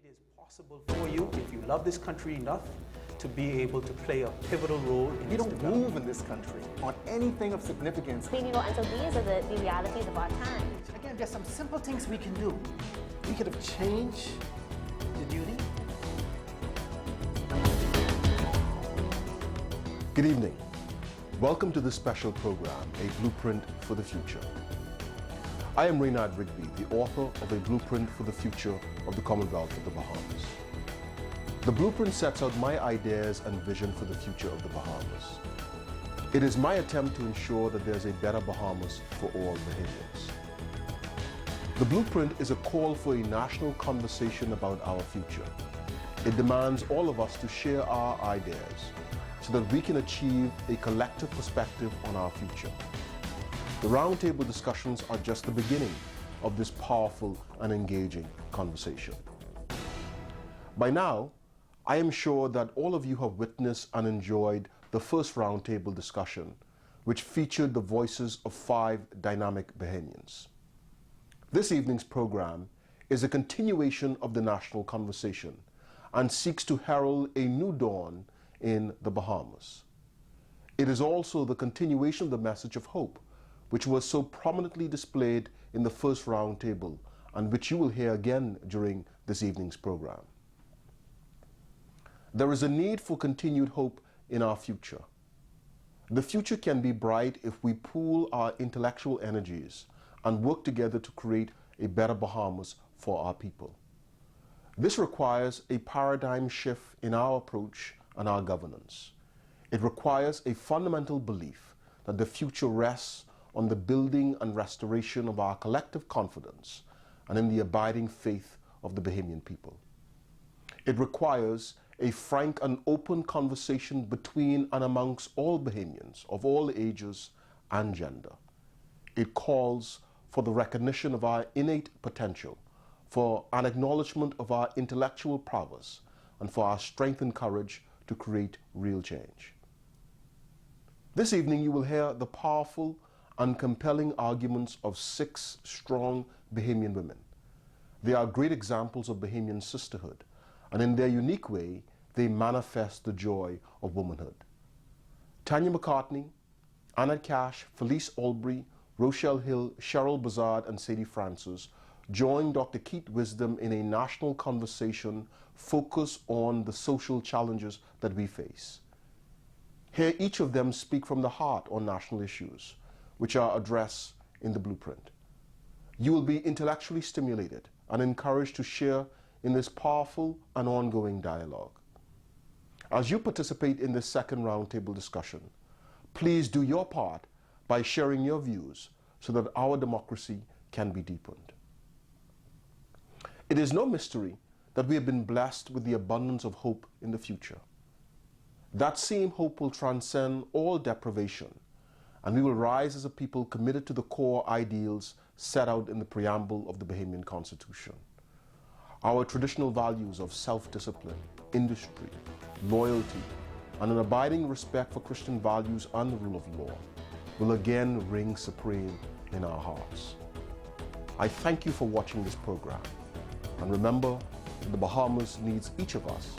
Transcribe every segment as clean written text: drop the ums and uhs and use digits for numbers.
is possible for you, if you love this country enough, to be able to play a pivotal role in You its don't development. move in this country on anything of significance. And so these are the realities of our time. Again, there's some simple things we can do. We could have changed the duty. Good evening. Welcome to this special program, A Blueprint for the Future. I am Raynard Rigby, the author of A Blueprint for the Future of the Commonwealth of the Bahamas. The blueprint sets out my ideas and vision for the future of the Bahamas. It is my attempt to ensure that there's a better Bahamas for all Bahamians. The blueprint is a call for a national conversation about our future. It demands all of us to share our ideas so that we can achieve a collective perspective on our future. The roundtable discussions are just the beginning of this powerful and engaging conversation. By now, I am sure that all of you have witnessed and enjoyed the first roundtable discussion, which featured the voices of 5 dynamic Bahamians. This evening's program is a continuation of the national conversation and seeks to herald a new dawn in the Bahamas. It is also the continuation of the message of hope, which was so prominently displayed in the first roundtable and which you will hear again during this evening's program. There is a need for continued hope in our future. The future can be bright if we pool our intellectual energies and work together to create a better Bahamas for our people. This requires a paradigm shift in our approach and our governance. It requires a fundamental belief that the future rests on the building and restoration of our collective confidence and in the abiding faith of the Bahamian people. It requires a frank and open conversation between and amongst all Bahamians of all ages and gender. It calls for the recognition of our innate potential, for an acknowledgement of our intellectual prowess, and for our strength and courage to create real change. This evening you will hear the powerful and compelling arguments of 6 strong Bahamian women. They are great examples of Bahamian sisterhood, and in their unique way, they manifest the joy of womanhood. Tanya McCartney, Annette Cash, Felice Albury, Rochelle Hill, Cheryl Bazard, and Sadie Francis joined Dr. Keith Wisdom in a national conversation focused on the social challenges that we face. Hear each of them speak from the heart on national issues, which are addressed in the blueprint. You will be intellectually stimulated and encouraged to share in this powerful and ongoing dialogue. As you participate in this second roundtable discussion, please do your part by sharing your views so that our democracy can be deepened. It is no mystery that we have been blessed with the abundance of hope in the future. That same hope will transcend all deprivation, and we will rise as a people committed to the core ideals set out in the preamble of the Bahamian Constitution. Our traditional values of self-discipline, industry, loyalty, and an abiding respect for Christian values and the rule of law will again ring supreme in our hearts. I thank you for watching this program, and remember that the Bahamas needs each of us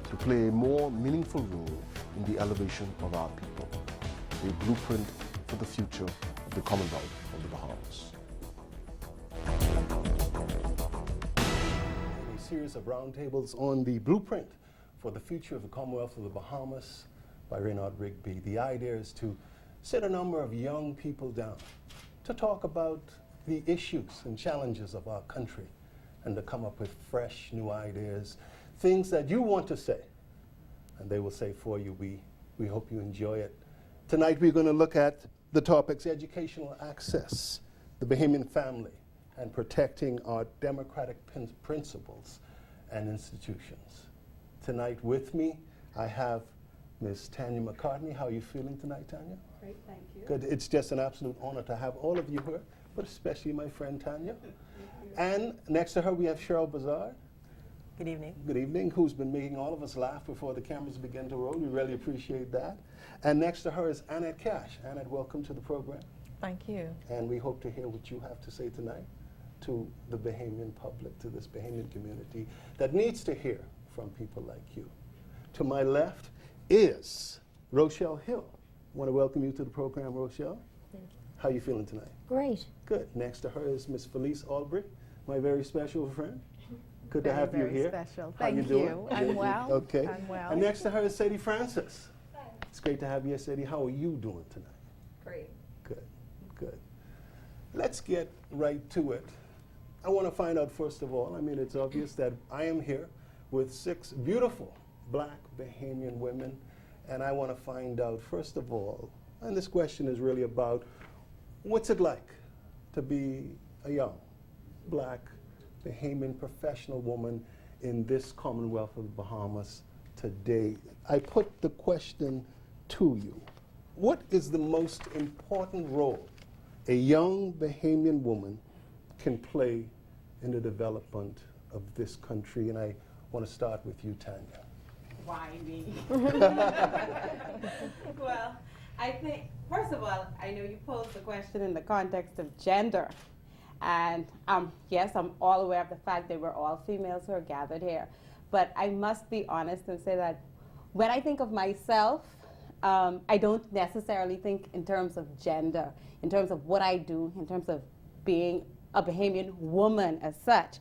to play a more meaningful role in the elevation of our people, a blueprint for the future of the Commonwealth of the Bahamas. A series of roundtables on the blueprint for the future of the Commonwealth of the Bahamas by Raynard Rigby. The idea is to sit a number of young people down to talk about the issues and challenges of our country and to come up with fresh new ideas, things that you want to say, and they will say for you. We hope you enjoy it. Tonight we're going to look at the topics educational access, the Bahamian family, and protecting our democratic principles and institutions. Tonight with me, I have Ms. Tanya McCartney. How are you feeling tonight, Tanya? Great, thank you. Good. It's just an absolute honor to have all of you here, but especially my friend Tanya. And next to her, we have Cheryl Bazard. Good evening. Good evening, who's been making all of us laugh before the cameras begin to roll. We really appreciate that. And next to her is Annette Cash. Annette, welcome to the program. Thank you. And we hope to hear what you have to say tonight. to the Bahamian public, to this Bahamian community that needs to hear from people like you? To my left is Rochelle Hill. I want to welcome you to the program, Rochelle. Thank you. How are you feeling tonight? Great. Good. Next to her is Miss Felice Albright, my very special friend. Good to have you Very here. special. How you Thank doing? you. I'm well. Okay. I'm well. And next to her is Sadie Francis. It's great to have you here, Sadie. How are you doing tonight? Great. Good, good. Let's get right to it. I want to find out, first of all, I mean, it's obvious that I am here with 6 beautiful black Bahamian women, and I want to find out, first of all, and this question is really about what's it like to be a young black Bahamian professional woman in this Commonwealth of the Bahamas today. I put the question to you. What is the most important role a young Bahamian woman can play in the development of this country? And I want to start with you, Tanya. Why me? Well, I think, first of all, I know you posed the question in the context of gender. And yes, I'm all aware of the fact that we're all females who are gathered here. But I must be honest and say that when I think of myself, I don't necessarily think in terms of gender, in terms of what I do, in terms of being a Bahamian woman as such,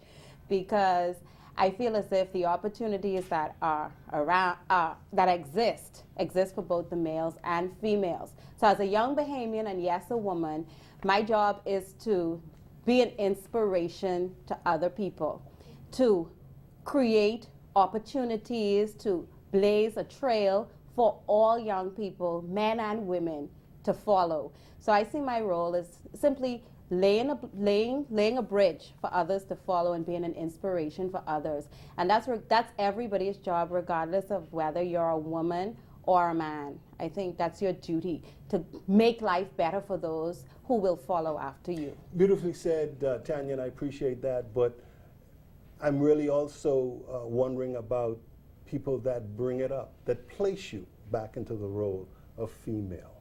because I feel as if the opportunities that are around, that exist for both the males and females. So as a young Bahamian and yes, a woman, my job is to be an inspiration to other people, to create opportunities, to blaze a trail for all young people, men and women, to follow. So I see my role as simply laying a bridge for others to follow and being an inspiration for others. And that's everybody's job, regardless of whether you're a woman or a man. I think that's your duty, to make life better for those who will follow after you. Beautifully said, Tanya, and I appreciate that, but I'm really also wondering about people that bring it up, that place you back into the role of female.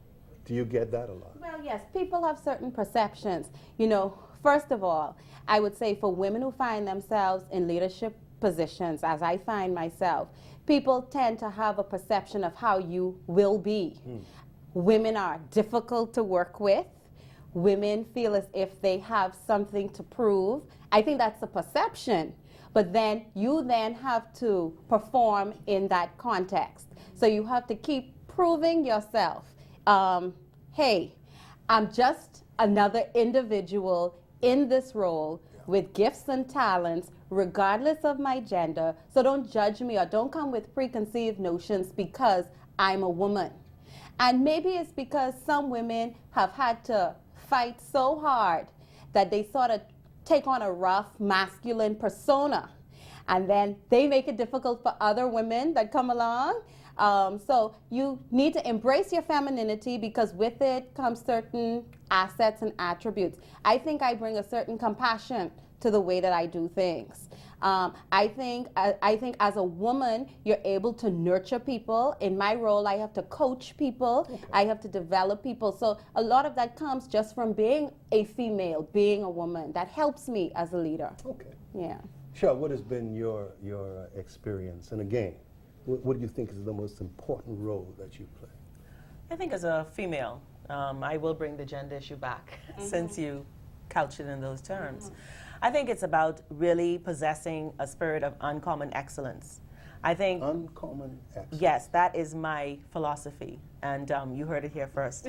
Do you get that a lot? Well, yes, people have certain perceptions. You know, first of all, I would say for women who find themselves in leadership positions, as I find myself, people tend to have a perception of how you will be. Women are difficult to work with. Women feel as if they have something to prove. I think that's a perception. But then you then have to perform in that context. So you have to keep proving yourself. Hey, I'm just another individual in this role with gifts and talents, regardless of my gender. So don't judge me or don't come with preconceived notions because I'm a woman. And maybe it's because some women have had to fight so hard that they sort of take on a rough masculine persona. And then they make it difficult for other women that come along. So you need to embrace your femininity because with it comes certain assets and attributes. I think I bring a certain compassion to the way that I do things. I think as a woman, you're able to nurture people. In my role, I have to coach people. Okay. I have to develop people. So a lot of that comes just from being a female, being a woman. That helps me as a leader. Okay. Yeah. Sure, what has been your experience? And again, what do you think is the most important role that you play? I think as a female, I will bring the gender issue back since you couched it in those terms. I think it's about really possessing a spirit of uncommon excellence. I think uncommon excellence. Yes, that is my philosophy, and you heard it here first.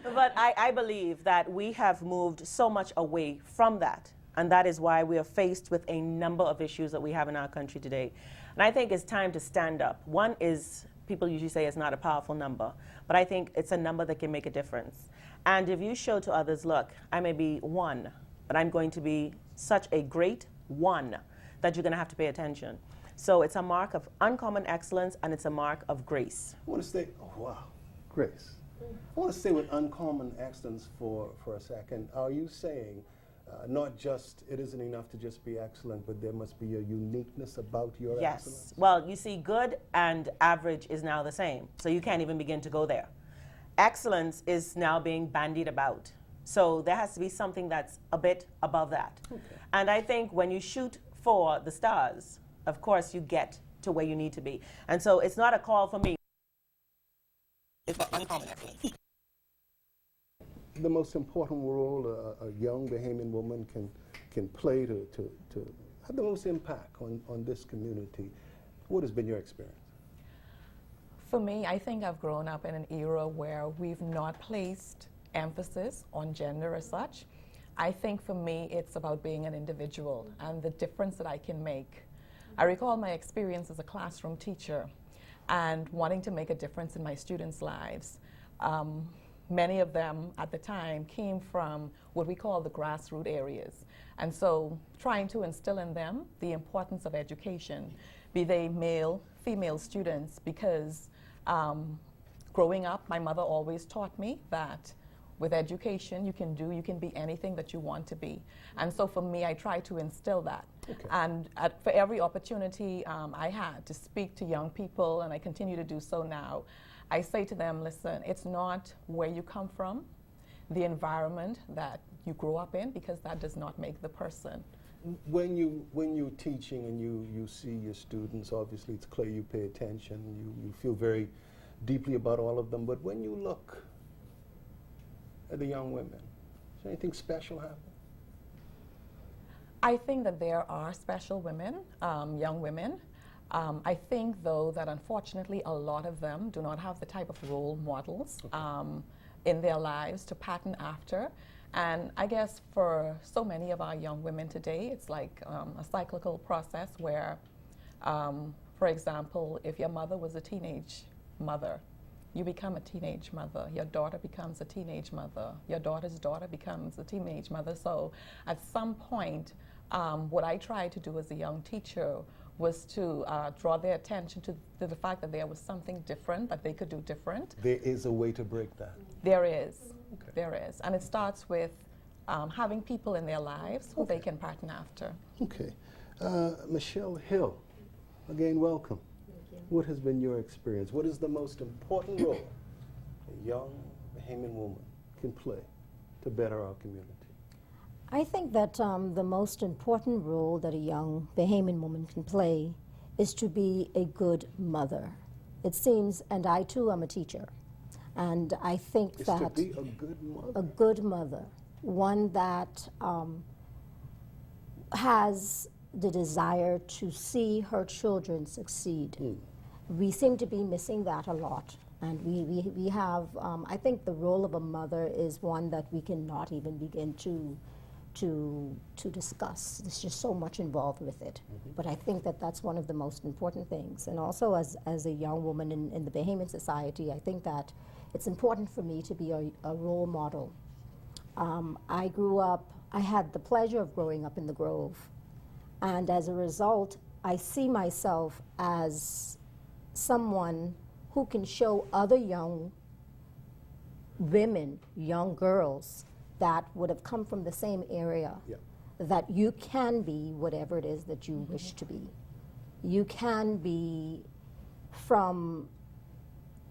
But I believe that we have moved so much away from that, and that is why we are faced with a number of issues that we have in our country today. And I think it's time to stand up. One is, people usually say it's not a powerful number, but I think it's a number that can make a difference. And if you show to others, look, I may be one, but I'm going to be such a great one that you're going to have to pay attention. So it's a mark of uncommon excellence, and it's a mark of grace. I want to stay, oh wow, grace. I want to stay with uncommon excellence for a second. Are you saying not just, it isn't enough to just be excellent, but there must be a uniqueness about your excellence? Yes. Well, you see, good and average is now the same, so you can't even begin to go there. Excellence is now being bandied about. So there has to be something that's a bit above that. Okay. And I think when you shoot for the stars, of course you get to where you need to be. And so it's not a call for me. It's for uncommon excellence. The most important role a young Bahamian woman can play to have the most impact on this community. What has been your experience? For me, I think I've grown up in an era where we've not placed emphasis on gender as such. I think for me, it's about being an individual and the difference that I can make. I recall my experience as a classroom teacher and wanting to make a difference in my students' lives. Many of them at the time came from what we call the grassroots areas. And so trying to instill in them the importance of education, be they male, female students, because growing up, my mother always taught me that with education, you can be anything that you want to be. And so for me, I try to instill that. Okay. And for every opportunity I had to speak to young people, and I continue to do so now, I say to them, listen, it's not where you come from, the environment that you grow up in, because that does not make the person. When you're teaching and you see your students, obviously it's clear you pay attention, you feel very deeply about all of them, but when you look at the young women, is there anything special happen? I think that there are special women, young women. I think, though, that unfortunately a lot of them do not have the type of role models in their lives to pattern after. And I guess for so many of our young women today, it's like a cyclical process where, for example, if your mother was a teenage mother, you become a teenage mother. Your daughter becomes a teenage mother. Your daughter's daughter becomes a teenage mother. So at some point, what I tried to do as a young teacher was to draw their attention to the fact that there was something different that they could do different. There is a way to break that. There is. Okay. There is. And it starts with having people in their lives who they can pattern after. Okay. Michelle Hill, again, welcome. What has been your experience? What is the most important role a young Bahamian woman can play to better our community? I think that the most important role that a young Bahamian woman can play is to be a good mother. It seems, and I too am a teacher, and I think that to be a good mother. A good mother, one that has the desire to see her children succeed. We seem to be missing that a lot. And we have, I think the role of a mother is one that we cannot even begin to discuss. There's just so much involved with it. But I think that that's one of the most important things. And also as a young woman in the Bahamian society, I think that it's important for me to be a role model. I had the pleasure of growing up in the Grove. And as a result, I see myself as someone who can show other young women, young girls, that would have come from the same area, that you can be whatever it is that you wish to be. You can be from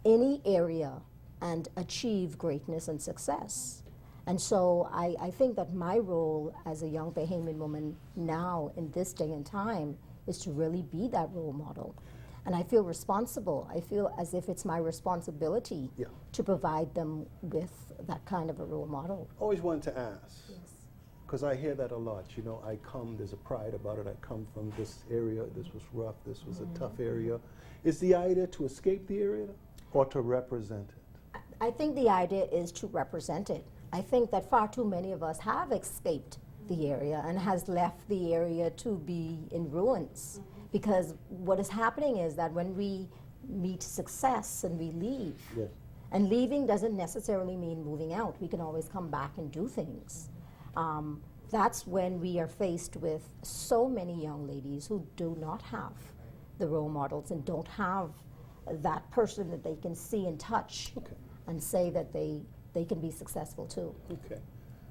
any area and achieve greatness and success. And so I think that my role as a young Bahamian woman now in this day and time is to really be that role model. And I feel responsible. I feel as if it's my responsibility to provide them with that kind of a role model. Always wanted to ask, because I hear that a lot. You know, there's a pride about it. I come from this area. This was rough. This was a tough area. Is the idea to escape the area or to represent it? I think the idea is to represent it. I think that far too many of us have escaped the area and has left the area to be in ruins. Because what is happening is that when we meet success and we leave, and leaving doesn't necessarily mean moving out. We can always come back and do things. That's when we are faced with so many young ladies who do not have the role models and don't have that person that they can see and touch and say that they can be successful too. Okay.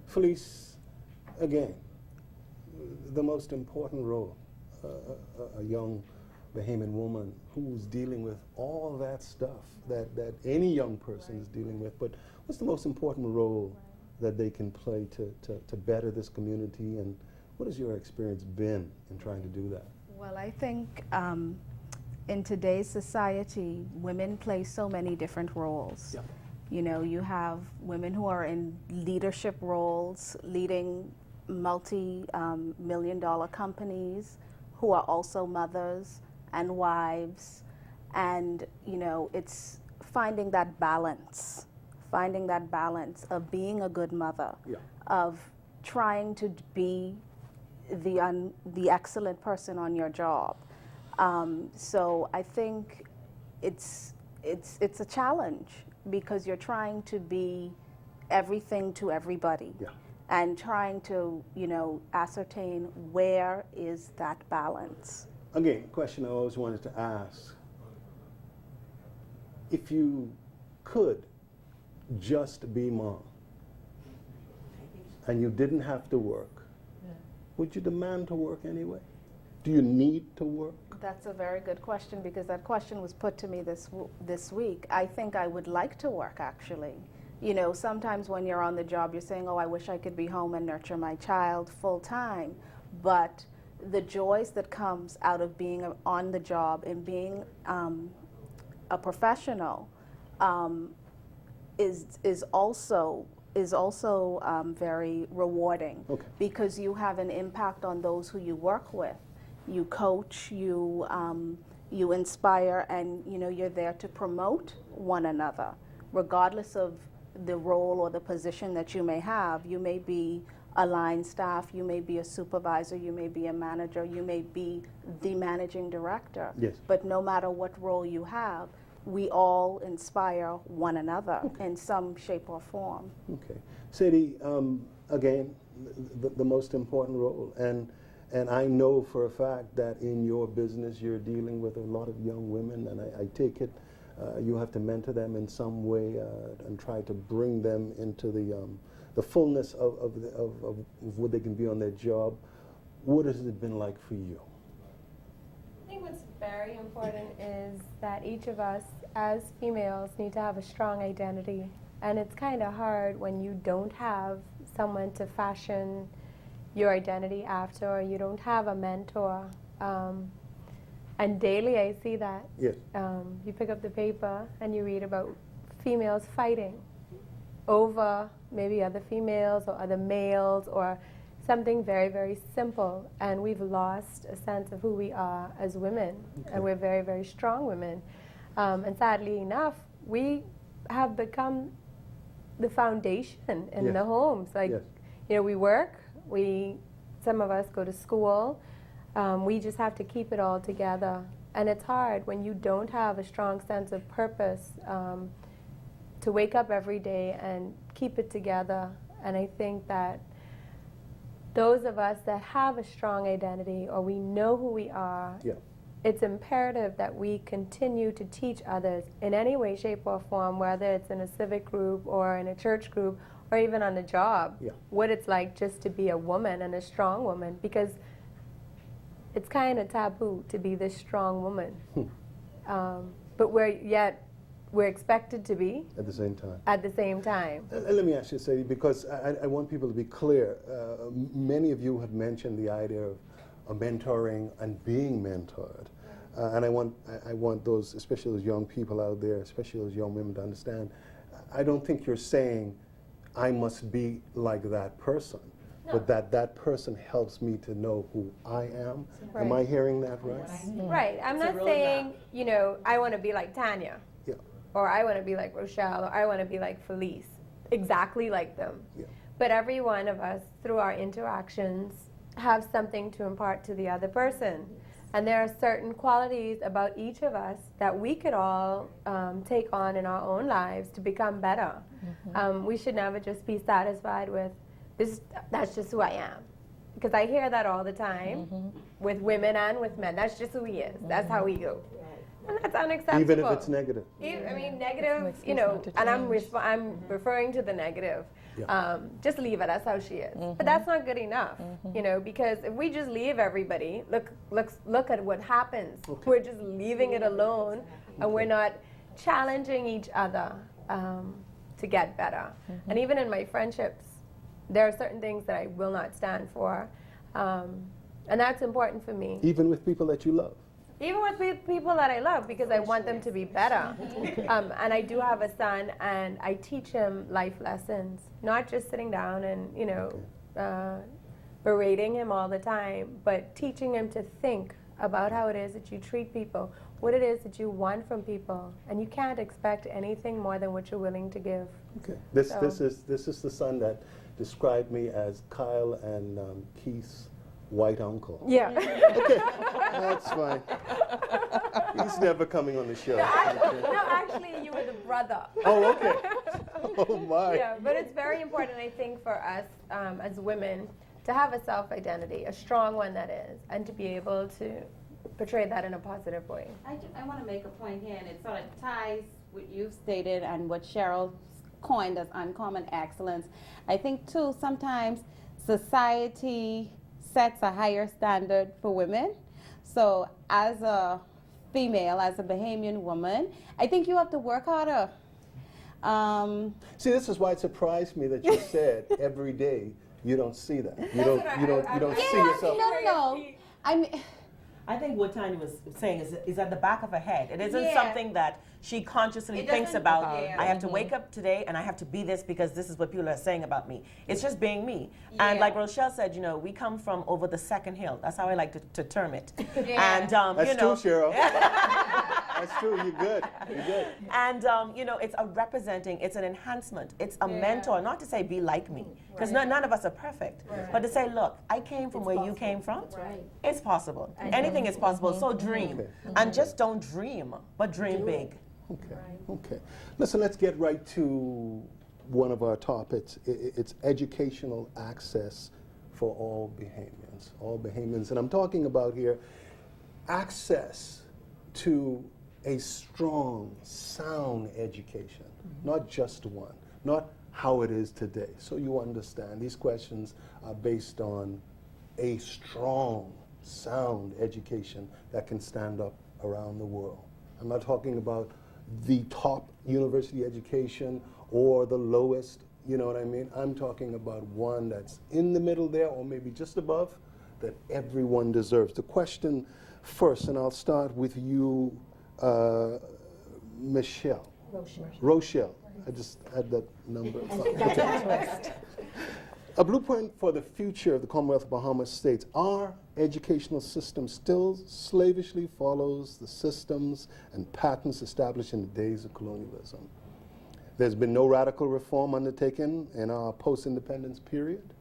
Felice, again, the most important role a young Bahamian woman who's dealing with all that stuff that any young person is dealing with, but what's the most important role that they can play to better this community? And what has your experience been in trying to do that? Well, I think in today's society, women play so many different roles. Yeah. You know, you have women who are in leadership roles, leading multi-million-dollar companies, who are also mothers and wives. And, you know, it's finding that balance of being a good mother, Yeah. of trying to be the excellent person on your job. So I think it's a challenge because you're trying to be everything to everybody. Yeah. And trying to, you know, ascertain where is that balance. Again, a question I always wanted to ask. If you could just be mom and you didn't have to work, would you demand to work anyway? Do you need to work? That's a very good question because that question was put to me this week. I think I would like to work, actually. You know, sometimes when you're on the job, you're saying, oh, I wish I could be home and nurture my child full time. But the joys that comes out of being on the job and being a professional is also very rewarding. Okay. Because you have an impact on those who you work with. You coach, you inspire, and you know you're there to promote one another, regardless of the role or the position that you may have. You may be a line staff, you may be a supervisor, you may be a manager, you may be the managing director. Yes. But no matter what role you have, we all inspire one another in some shape or form. Okay. Sadie, again, the most important role, and I know for a fact that in your business you're dealing with a lot of young women, and I take it you have to mentor them in some way and try to bring them into the fullness of what they can be on their job. What has it been like for you? I think what's very important is that each of us as females need to have a strong identity. And it's kind of hard when you don't have someone to fashion your identity after, or you don't have a mentor. And daily I see that. Yes. You pick up the paper and you read about females fighting over maybe other females or other males or something very, very simple. And we've lost a sense of who we are as women. Okay. And we're very, very strong women. And sadly enough, we have become the foundation in the homes. Like, you know, we work, some of us go to school, we just have to keep it all together. And it's hard when you don't have a strong sense of purpose to wake up every day and keep it together. And I think that those of us that have a strong identity, or we know who we are, it's imperative that we continue to teach others in any way, shape, or form, whether it's in a civic group or in a church group or even on the job, what it's like just to be a woman and a strong woman, because it's kind of taboo to be this strong woman. But we're expected to be at the same time. At the same time. Let me ask you, Sadie, because I want people to be clear. Many of you have mentioned the idea of mentoring and being mentored. And I want those, especially those young people out there, especially those young women, to understand, I don't think you're saying I must be like that person, but that person helps me to know who I am. Am I hearing that right? Right. I'm not saying, you know, I want to be like Tanya, or I want to be like Rochelle, or I want to be like Felice, exactly like them. But every one of us, through our interactions, have something to impart to the other person. And there are certain qualities about each of us that we could all take on in our own lives to become better. We should never just be satisfied with this. That's just who I am, because I hear that all the time with women and with men. That's just who he is. That's how we go, and that's unacceptable. Even if it's negative. I mean, negative. You know, and I'm referring to the negative. Just leave it. That's how she is. But that's not good enough, you know, because if we just leave everybody, look at what happens. We're just leaving it alone, and we're not challenging each other to to get better. And even in my friendships, there are certain things that I will not stand for. And that's important for me. Even with people that you love? Even with people that I love, because I want them to be better. And I do have a son, and I teach him life lessons, not just sitting down and, you know, berating him all the time, but teaching him to think about how it is that you treat people, what it is that you want from people, and you can't expect anything more than what you're willing to give. Okay. This is the son that described me as Kyle and Keith's white uncle. Yeah. Okay, that's fine. He's never coming on the show. No, actually, you were the brother. Oh, okay. Oh, my. Yeah, but it's very important, I think, for us as women to have a self-identity, a strong one that is, and to be able to portray that in a positive way. I want to make a point here, and it sort of ties what you've stated and what Cheryl coined as uncommon excellence. I think, too, sometimes society sets a higher standard for women. So as a female, as a Bahamian woman, I think you have to work harder. See, this is why it surprised me that you said every day you don't see that. You don't see yourself. No. I think what Tanya was saying is at the back of her head. It isn't Yeah. something that she consciously thinks doesn't- about. Yeah. I have to wake up today and I have to be this because this is what people are saying about me. It's just being me. And Yeah. like Rochelle said, you know, we come from over the second hill. That's how I like to term it. Yeah. And That's you know, true, Cheryl. That's true. You're good. You're good. And you know, it's a representing, it's an enhancement, it's a mentor. Not to say be like me, because none of us are perfect, but to say, look, I came from where you came from. It's possible. Anything is possible. So dream, and just don't dream, but dream big. Okay. Okay. Listen, let's get right to one of our topics. It's educational access for all Bahamians. All Bahamians, and I'm talking about here access to a strong, sound education, not just one, not how it is today. So you understand, these questions are based on a strong, sound education that can stand up around the world. I'm not talking about the top university education or the lowest, you know what I mean? I'm talking about one that's in the middle there or maybe just above that everyone deserves. The question first, and I'll start with you, Michelle. Rochelle. I just had that number. A blueprint for the future of the Commonwealth of Bahamas states our educational system still slavishly follows the systems and patterns established in the days of colonialism. There's been no radical reform undertaken in our post-independence period.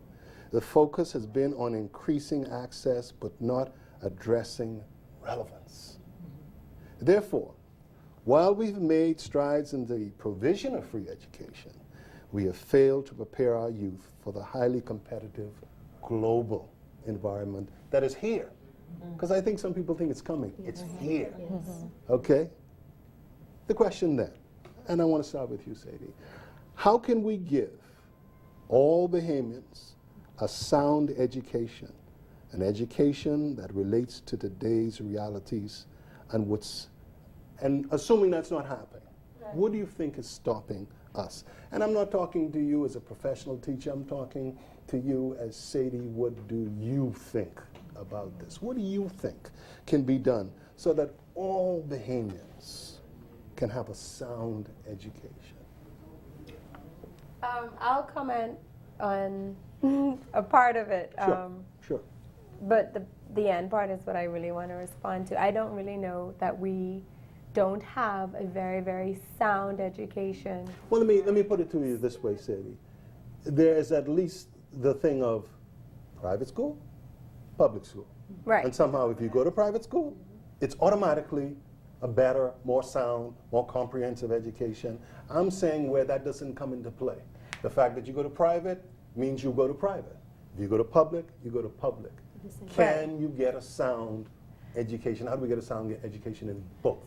The focus has been on increasing access but not addressing relevance. Therefore, while we've made strides in the provision of free education, we have failed to prepare our youth for the highly competitive global environment that is here. Because I think some people think it's coming. It's here. Okay? The question then, and I want to start with you, Sadie. How can we give all Bahamians a sound education, an education that relates to today's realities and assuming that's not happening, what do you think is stopping us? And I'm not talking to you as a professional teacher, I'm talking to you as Sadie, what do you think about this? What do you think can be done so that all Bahamians can have a sound education? I'll comment on a part of it. Sure. But the end part is what I really want to respond to. I don't really know that we don't have a very, very sound education. Well, let me put it to you this way, Sadie. There is at least the thing of private school, public school. Right. And somehow if you go to private school, it's automatically a better, more sound, more comprehensive education. I'm saying where that doesn't come into play. The fact that you go to private means you go to private. If you go to public, you go to public. Can you get a sound education? How do we get a sound education in both?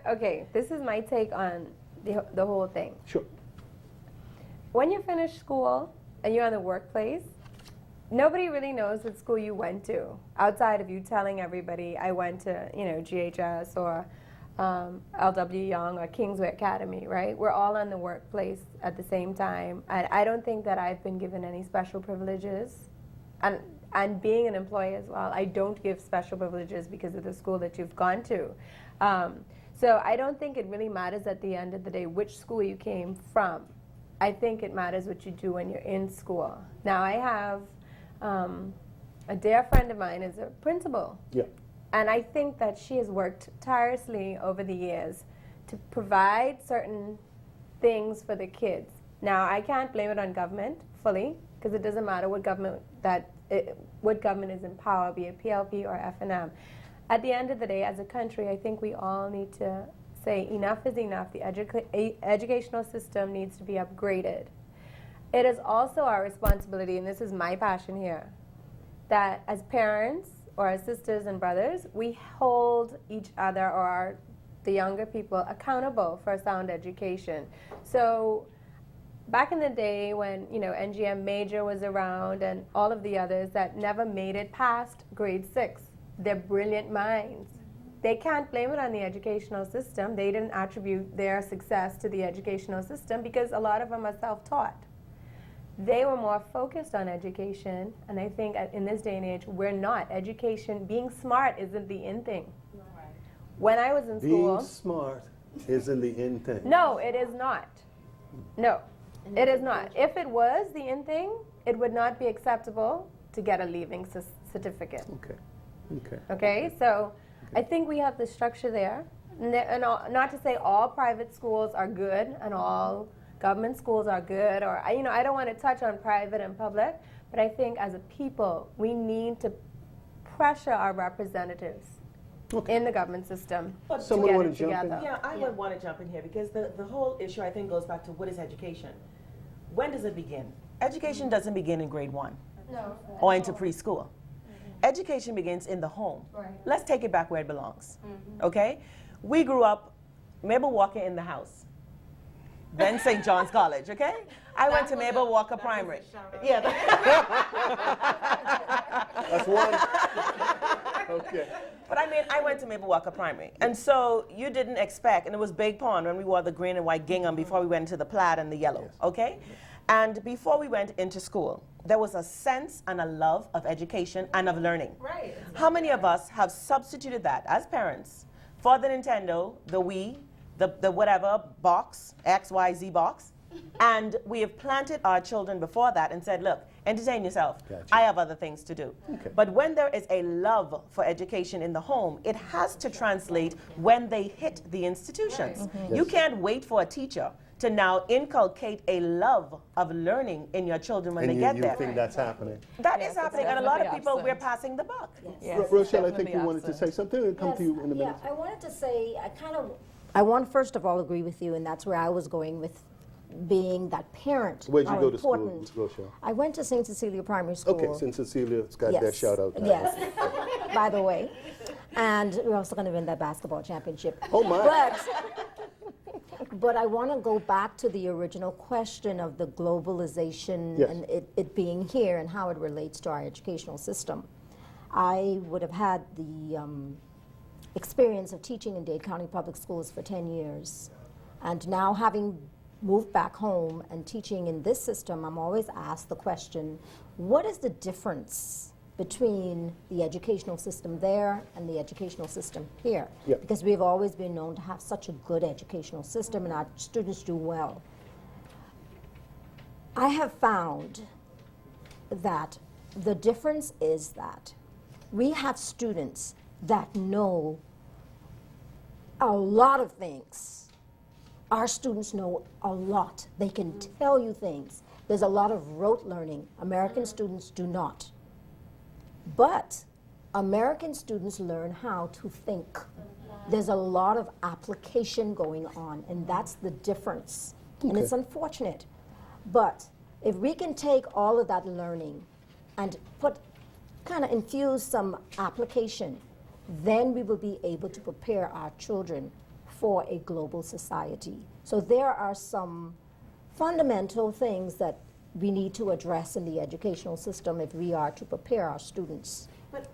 Okay, this is my take on the whole thing. Sure. When you finish school and you're in the workplace, nobody really knows what school you went to outside of you telling everybody I went to, GHS or LW Young or Kingsway Academy, right? We're all in the workplace at the same time. And I don't think that I've been given any special privileges. And being an employee as well, I don't give special privileges because of the school that you've gone to. So I don't think it really matters at the end of the day which school you came from. I think it matters what you do when you're in school. Now I have a dear friend of mine is a principal. Yeah. And I think that she has worked tirelessly over the years to provide certain things for the kids. Now, I can't blame it on government fully, because it doesn't matter what government is in power, be it PLP or F&M. At the end of the day, as a country, I think we all need to say enough is enough. The educational system needs to be upgraded. It is also our responsibility, and this is my passion here, that as parents, or as sisters and brothers, we hold each other or the younger people accountable for a sound education. So back in the day when NGM Major was around and all of the others that never made it past grade 6, they're brilliant minds. They can't blame it on the educational system. They didn't attribute their success to the educational system because a lot of them are self-taught. They were more focused on education, and I think in this day and age, we're not. Education, being smart isn't the in thing. Right. When I was in school... Being smart isn't the in thing. No, it is not. No, it is not. If it was the in thing, it would not be acceptable to get a leaving certificate. Okay, so I think we have the structure there. And not to say all private schools are good and all government schools are good, or I don't want to touch on private and public, but I think as a people we need to pressure our representatives in the government system to get it together. Yeah, I would want to jump in here because the whole issue I think goes back to what is education. When does it begin? Education doesn't begin in grade 1 or into preschool. Education begins in the home. Right. Let's take it back where it belongs. Okay? We grew up, Mabel Walker in the house. Then St. John's College, okay? I went to Mabel Walker Primary. Yeah. That's one. Okay. But I mean, I went to Mabel Walker Primary. And so you didn't expect, and it was Big Pond when we wore the green and white gingham before we went into the plaid and the yellow, okay? And before we went into school, there was a sense and a love of education and of learning. Right. How many of us have substituted that as parents for the Nintendo, the Wii, the whatever box, XYZ box, and we have planted our children before that and said, look, entertain yourself. Gotcha. I have other things to do. Okay. But when there is a love for education in the home, it has to translate when they hit the institutions. Right. Mm-hmm. You can't wait for a teacher to now inculcate a love of learning in your children when they get there. You think that's happening? That is happening, and a lot of people, we're passing the buck. Yes. Rochelle, I think you wanted to say something. We'll come to you in a minute. Yeah, I wanted to say, I want to first of all agree with you, and that's where I was going with being that parent. Where'd you go to school, Rochelle? I went to St. Cecilia Primary School. Okay, St. Cecilia's got their shout out now. Yes, by the way. And we're also going to win that basketball championship. Oh my. But I want to go back to the original question of the globalization and it being here and how it relates to our educational system. I would have had the experience of teaching in Dade County Public Schools for 10 years. And now having moved back home and teaching in this system, I'm always asked the question, what is the difference between the educational system there and the educational system here? Yep. Because we've always been known to have such a good educational system and our students do well. I have found that the difference is that we have students that know a lot of things. Our students know a lot. They can tell you things. There's a lot of rote learning. American students do not. But American students learn how to think. There's a lot of application going on, and that's the difference. Okay. And it's unfortunate. But if we can take all of that learning and kind of infuse some application, then we will be able to prepare our children for a global society. So there are some fundamental things that we need to address in the educational system if we are to prepare our students. But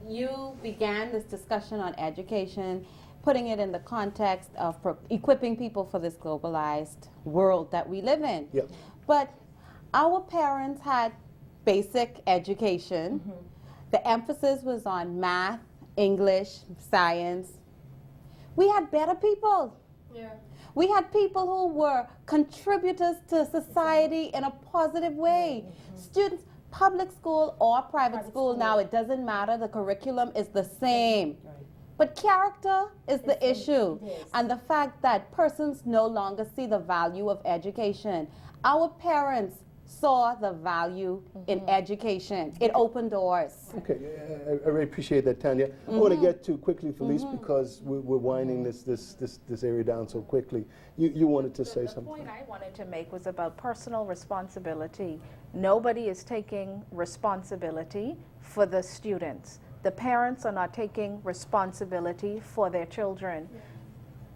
you began this discussion on education, putting it in the context of equipping people for this globalized world that we live in. Yep. But our parents had basic education. The emphasis was on math, English, science. We had better people. Yeah. We had people who were contributors to society in a positive way. Students, public school or private school now, it doesn't matter, the curriculum is the same. But character is the issue. And the fact that persons no longer see the value of education. Our parents saw the value in education. It opened doors. Okay, I really appreciate that, Tanya. I want to get to quickly, Felice, because we're winding this area down so quickly. You wanted to say something. The point I wanted to make was about personal responsibility. Nobody is taking responsibility for the students. The parents are not taking responsibility for their children.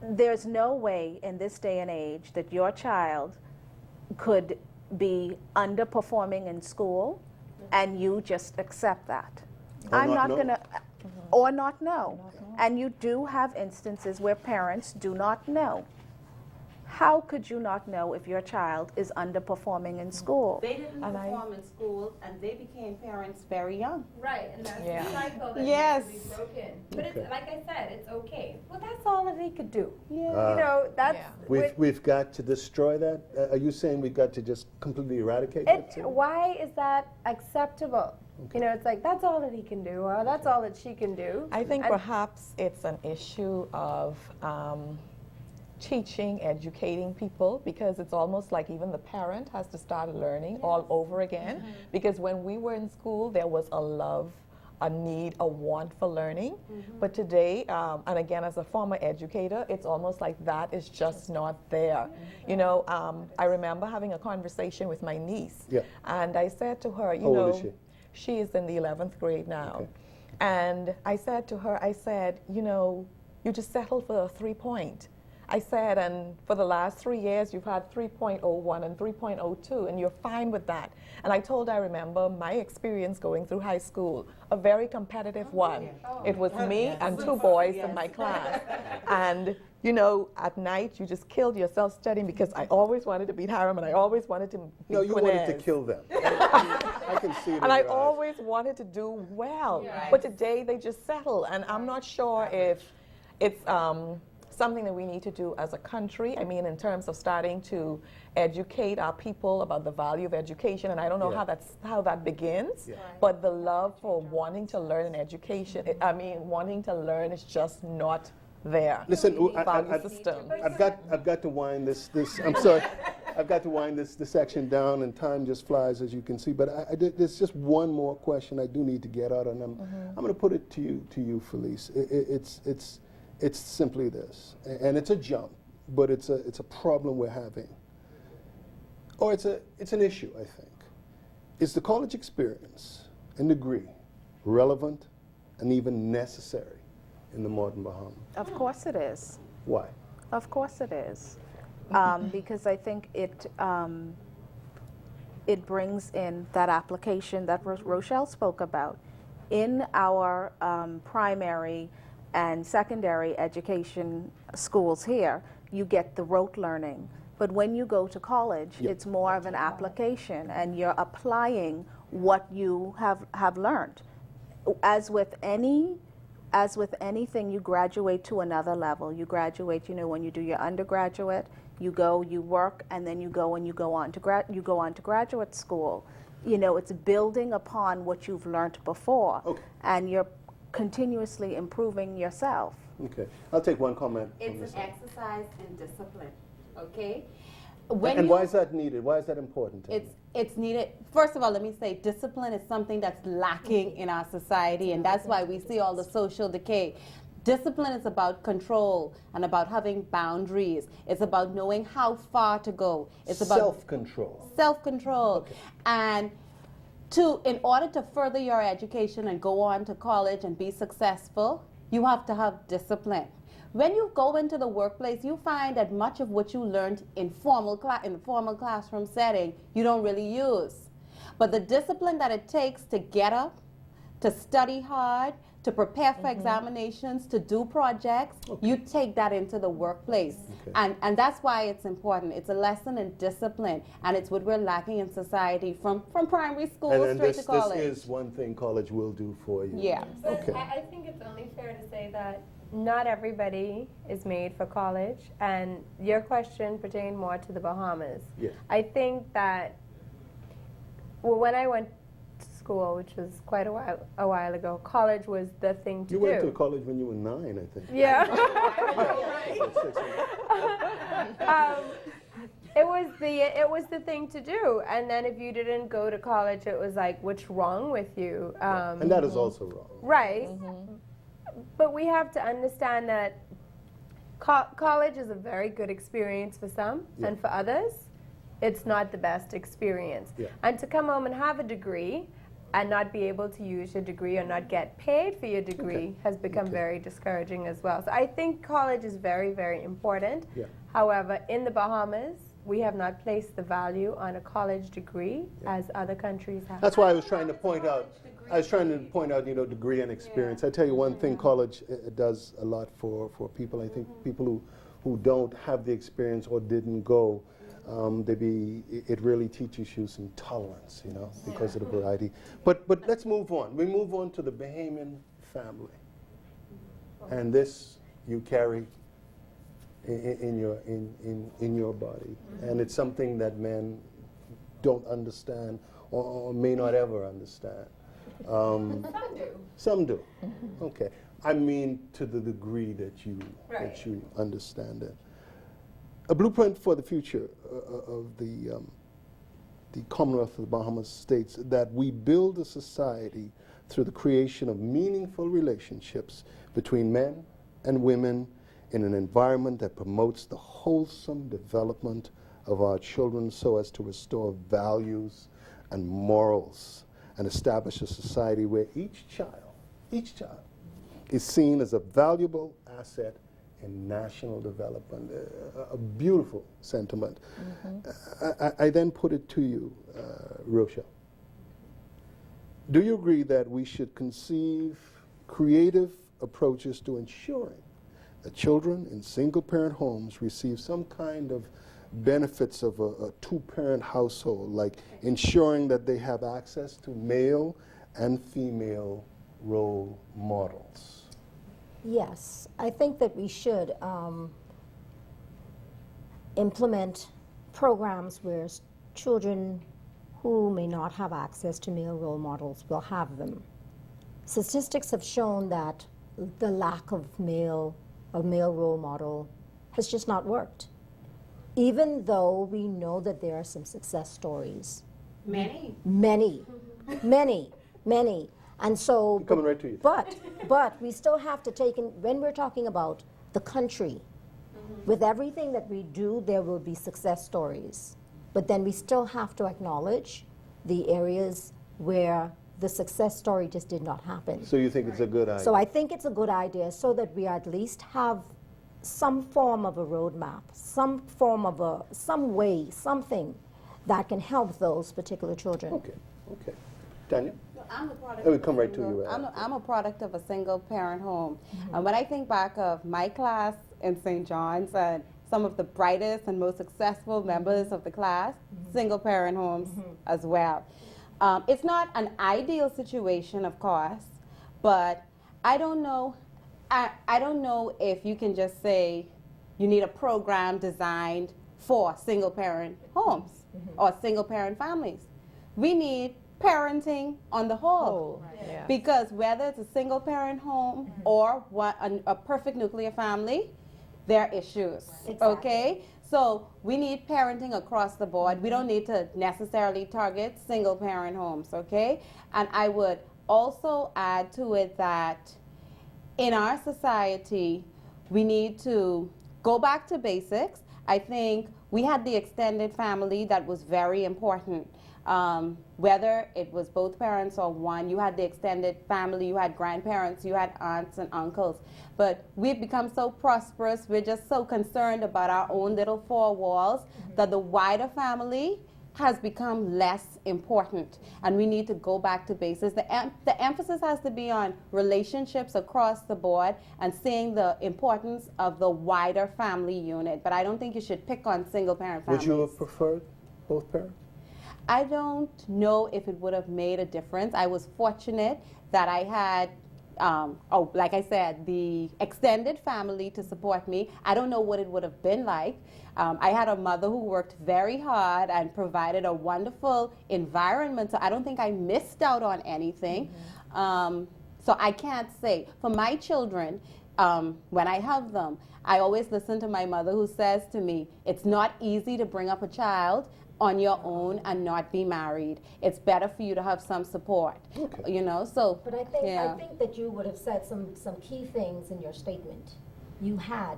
There's no way in this day and age that your child could be underperforming in school and you just accept that. I'm not going to, or not know. And you do have instances where parents do not know. How could you not know if your child is underperforming in school? They didn't perform in school and they became parents very young. Right, and that's the cycle that Yes. needs to be broken. But Okay. it's, like I said, it's okay. Well, that's all that he could do. Yeah. You know, that's We've got to destroy that? Are you saying we've got to just completely eradicate that? why is that acceptable? You know, it's like, that's all that he can do, or that's all that she can do. I think And- perhaps it's an issue of teaching, educating people, because it's almost like even the parent has to start learning all over again. Because when we were in school, there was a love, a need, a want for learning. But today, and again, as a former educator, it's almost like that is just not there. You know, I remember having a conversation with my niece, and I said to her, you How know, old is she? she is in the 11th grade now. Okay. And I said to her, I said, you know, you just settled for a 3-point. I said, and for the last 3 years, you've had 3.01 and 3.02, and you're fine with that. And I told her, I remember my experience going through high school, a very competitive one. It was me and 2 boys in my class. And, you know, at night, you just killed yourself studying, because I always wanted to beat Haram, and I always wanted to beat No, you wanted to Quinez. kill them. I can see it in And I your eyes. always wanted to do well. But today, they just settle. And I'm not sure if it's something that we need to do as a country. I mean, in terms of starting to educate our people about the value of education, and I don't know how that begins, but the love for wanting to learn in education, wanting to learn is just not there. Listen, system. I've got to wind this. I'm sorry. I've got to wind this section down, and time just flies, as you can see. But there's just one more question I do need to get out, and I'm going to put it to you, Felice. It's simply this, and it's a jump, but it's a problem we're having, or it's an issue, I think. Is the college experience and degree relevant and even necessary in the modern Bahamas? Of course it is. Why? Of course it is. Because I think it brings in that application that Rochelle spoke about. In our primary and secondary education schools here, you get the rote learning. But when you go to college, it's more of an application, and you're applying what you have learned. As with anything, you graduate to another level. You graduate, you know, when you do your undergraduate, you go, you work, and then you go on to graduate school. You know, it's building upon what you've learned before, and you're continuously improving yourself. Okay, I'll take one comment. It's an exercise in discipline, okay? And why is that needed? Why is that important? It's needed. First of all, let me say discipline is something that's lacking in our society, and that's why we see all the social decay. Discipline is about control and about having boundaries. It's about knowing how far to go. It's about self-control. Self-control. Okay. And in order to further your education and go on to college and be successful, you have to have discipline. When you go into the workplace, you find that much of what you learned in formal classroom setting, you don't really use. But the discipline that it takes to get up, to study hard, to prepare for examinations, to do projects. You take that into the workplace. And that's why it's important. It's a lesson in discipline, and it's what we're lacking in society from primary school And straight to college. this is one thing college will do for you. Yeah. But Okay. I think it's only fair to say that not everybody is made for college, and your question pertained more to the Bahamas. Yeah. I think that, well, when I went to school, which was quite a while ago, college was the thing to You do. went to college when you were 9, I think. Yeah. It was the thing to do, and then if you didn't go to college, it was like, what's wrong with you? And that is also wrong. Right. But we have to understand that college is a very good experience for some, and for others, it's not the best experience. Yeah. And to come home and have a degree and not be able to use your degree or not get paid for your degree has become very discouraging as well. So I think college is very, very important. Yeah. However, in the Bahamas, we have not placed the value on a college degree as other countries have. That's why I was trying to point out, you know, degree and experience. I tell you one thing college does a lot for people. I think people who don't have the experience or didn't go, it really teaches you some tolerance, you know, because of the variety. But let's move on. We move on to the Bahamian family. And this you carry in your body. And it's something that men don't understand or may not ever understand. Some do. Some do. Okay. I mean, to the degree that you understand it. A blueprint for the future of the Commonwealth of the Bahamas states that we build a society through the creation of meaningful relationships between men and women in an environment that promotes the wholesome development of our children so as to restore values and morals and establish a society where each child is seen as a valuable asset in national development. A beautiful sentiment. I then put it to you, Rosha. Do you agree that we should conceive creative approaches to ensuring that children in single-parent homes receive some kind of benefits of a two-parent household, like ensuring that they have access to male and female role models? Yes, I think that we should implement programs where children who may not have access to male role models will have them. Statistics have shown that the lack of a male role model has just not worked, even though we know that there are some success stories. Many. And so, coming right to you. but we still have to take in, when we're talking about the country, with everything that we do, there will be success stories. But then we still have to acknowledge the areas where the success story just did not happen. So you think it's a good idea? So I think it's a good idea so that we at least have some form of a roadmap, some way, something that can help those particular children. Okay. Daniel? I'm a product. Let me come right to you. I'm a product of a single-parent home. And when I think back of my class in St. John's and some of the brightest and most successful members of the class, single-parent homes as well. It's not an ideal situation, of course, but I don't know. I don't know if you can just say you need a program designed for single-parent homes or single-parent families. We need parenting on the whole. Because whether it's a single parent home or a perfect nuclear family, there are issues. Okay? So we need parenting across the board. We don't need to necessarily target single parent homes, okay? And I would also add to it that in our society, we need to go back to basics. I think we had the extended family that was very important. Whether it was both parents or one, you had the extended family, you had grandparents, you had aunts and uncles. But we've become so prosperous, we're just so concerned about our own little four walls that the wider family has become less important, and we need to go back to basics. The emphasis has to be on relationships across the board and seeing the importance of the wider family unit. But I don't think you should pick on single-parent families. Would you have preferred both parents? I don't know if it would have made a difference. I was fortunate that I had, like I said, the extended family to support me. I don't know what it would have been like. I had a mother who worked very hard and provided a wonderful environment, so I don't think I missed out on anything. So I can't say. For my children, when I have them, I always listen to my mother who says to me, it's not easy to bring up a child on your own and not be married. It's better for you to have some support. You know, so. But I think that you would have said some key things in your statement. You had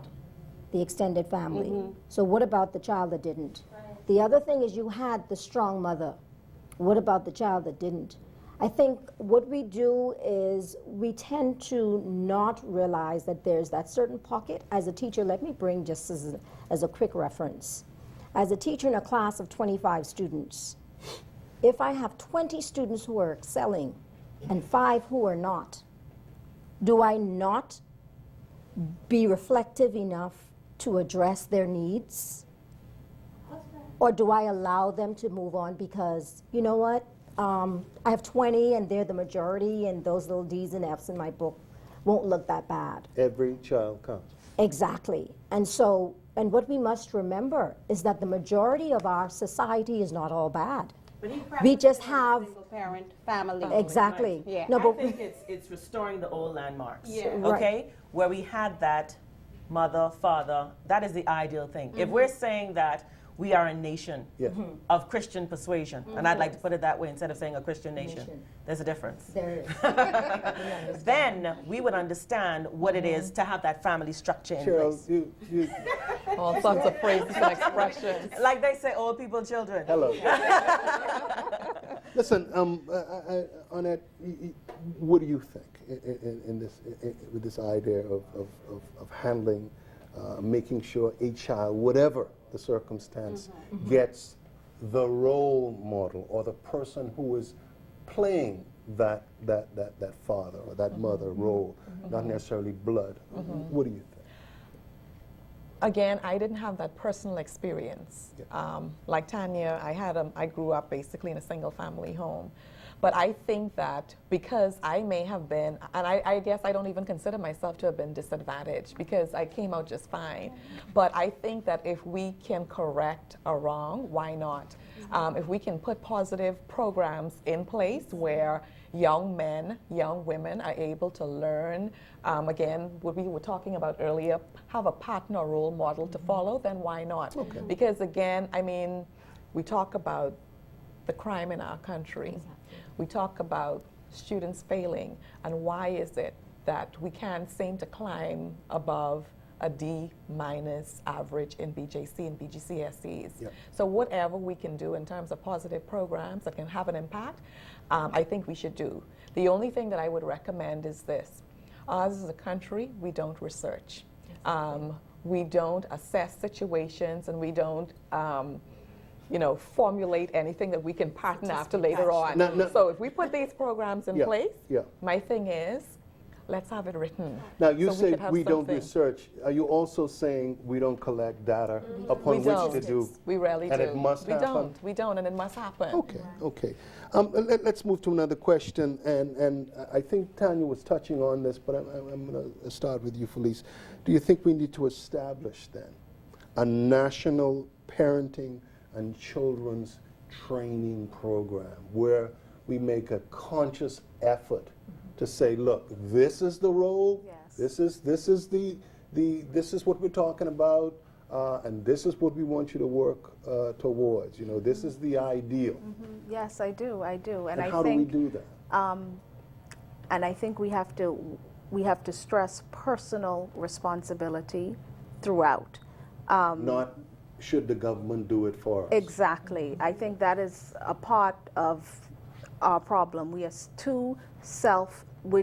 the extended family. So what about the child that didn't? The other thing is you had the strong mother. What about the child that didn't? I think what we do is we tend to not realize that there's that certain pocket. As a teacher, let me bring just as a quick reference. As a teacher in a class of 25 students, if I have 20 students who are excelling and 5 who are not, do I not be reflective enough to address their needs? Or do I allow them to move on because, you know what, I have 20 and they're the majority and those little D's and F's in my book won't look that bad. Every child counts. Exactly. And so, and what we must remember is that the majority of our society is not all bad. We just have single-parent family. Exactly. Right. Yeah. No, but I think it's restoring the old landmarks. Yeah. Okay? Where we had that mother, father, that is the ideal thing. If we're saying that we are a nation of Christian persuasion, and I'd like to put it that way instead of saying a Christian nation. There's a difference. There is. Then we would understand what it is to have that family structure in place. You All sorts of phrases and expressions. Like they say, old people, children. Hello. Listen, Annette, what do you think in this, with this idea of handling, making sure a child, whatever the circumstance, gets the role model or the person who is playing that father or that mother role, not necessarily blood? What do you think? Again, I didn't have that personal experience. Like Tanya, I grew up basically in a single family home. But I think that because I may have been, and I guess I don't even consider myself to have been disadvantaged because I came out just fine. But I think that if we can correct a wrong, why not? If we can put positive programs in place where young men, young women are able to learn, again, what we were talking about earlier, have a partner or role model to follow, then why not? Okay. Because again, I mean, we talk about the crime in our country. We talk about students failing, and why is it that we can't seem to climb above a D- average in BJC and BGCSEs? So whatever we can do in terms of positive programs that can have an impact, I think we should do. The only thing that I would recommend is this. Us as a country, we don't research. We don't assess situations, and we don't formulate anything that we can pattern after later on. So if we put these programs in place, my thing is, let's have it written. Now you so say we don't something. research. Are you also saying we don't collect data upon which to do? We rarely and do. It must happen? We don't, and it must happen. Okay, okay. Let's move to another question, and I think Tanya was touching on this, but I'm going to start with you, Felice. Do you think we need to establish then a national parenting and children's training program where we make a conscious effort to say, look, this is the role, this is what we're talking about, and this is what we want you to work towards. This is the ideal. Yes, I do. And how do we do that? And I think we have to stress personal responsibility throughout. Not should the government do it for us. Exactly. I think that is a part of our problem. We're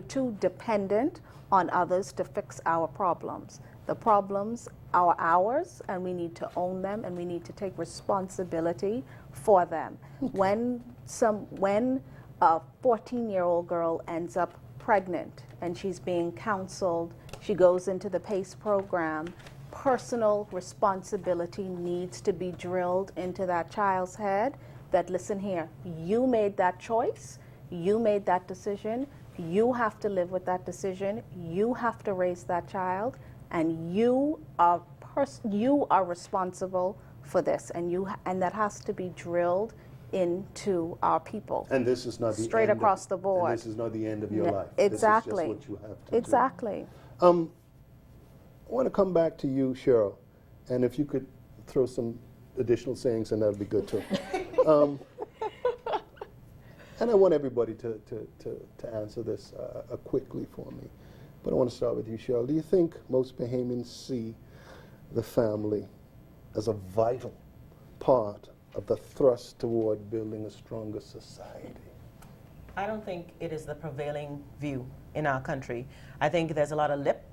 too dependent on others to fix our problems. The problems are ours, and we need to own them, and we need to take responsibility for them. When a 14-year-old girl ends up pregnant and she's being counseled, she goes into the PACE program, personal responsibility needs to be drilled into that child's head that, listen here, you made that choice, you made that decision, you have to live with that decision, you have to raise that child, and you are responsible for this, and that has to be drilled into our people. And this is not the straight end across of, the board. And this is not the end of your life. Exactly. This is just what you have to exactly. do. I want to come back to you, Cheryl, and if you could throw some additional sayings, and that would be good too. And I want everybody to answer this quickly for me. But I want to start with you, Cheryl. Do you think most Bahamians see the family as a vital part of the thrust toward building a stronger society? I don't think it is the prevailing view in our country. I think there's a lot of lip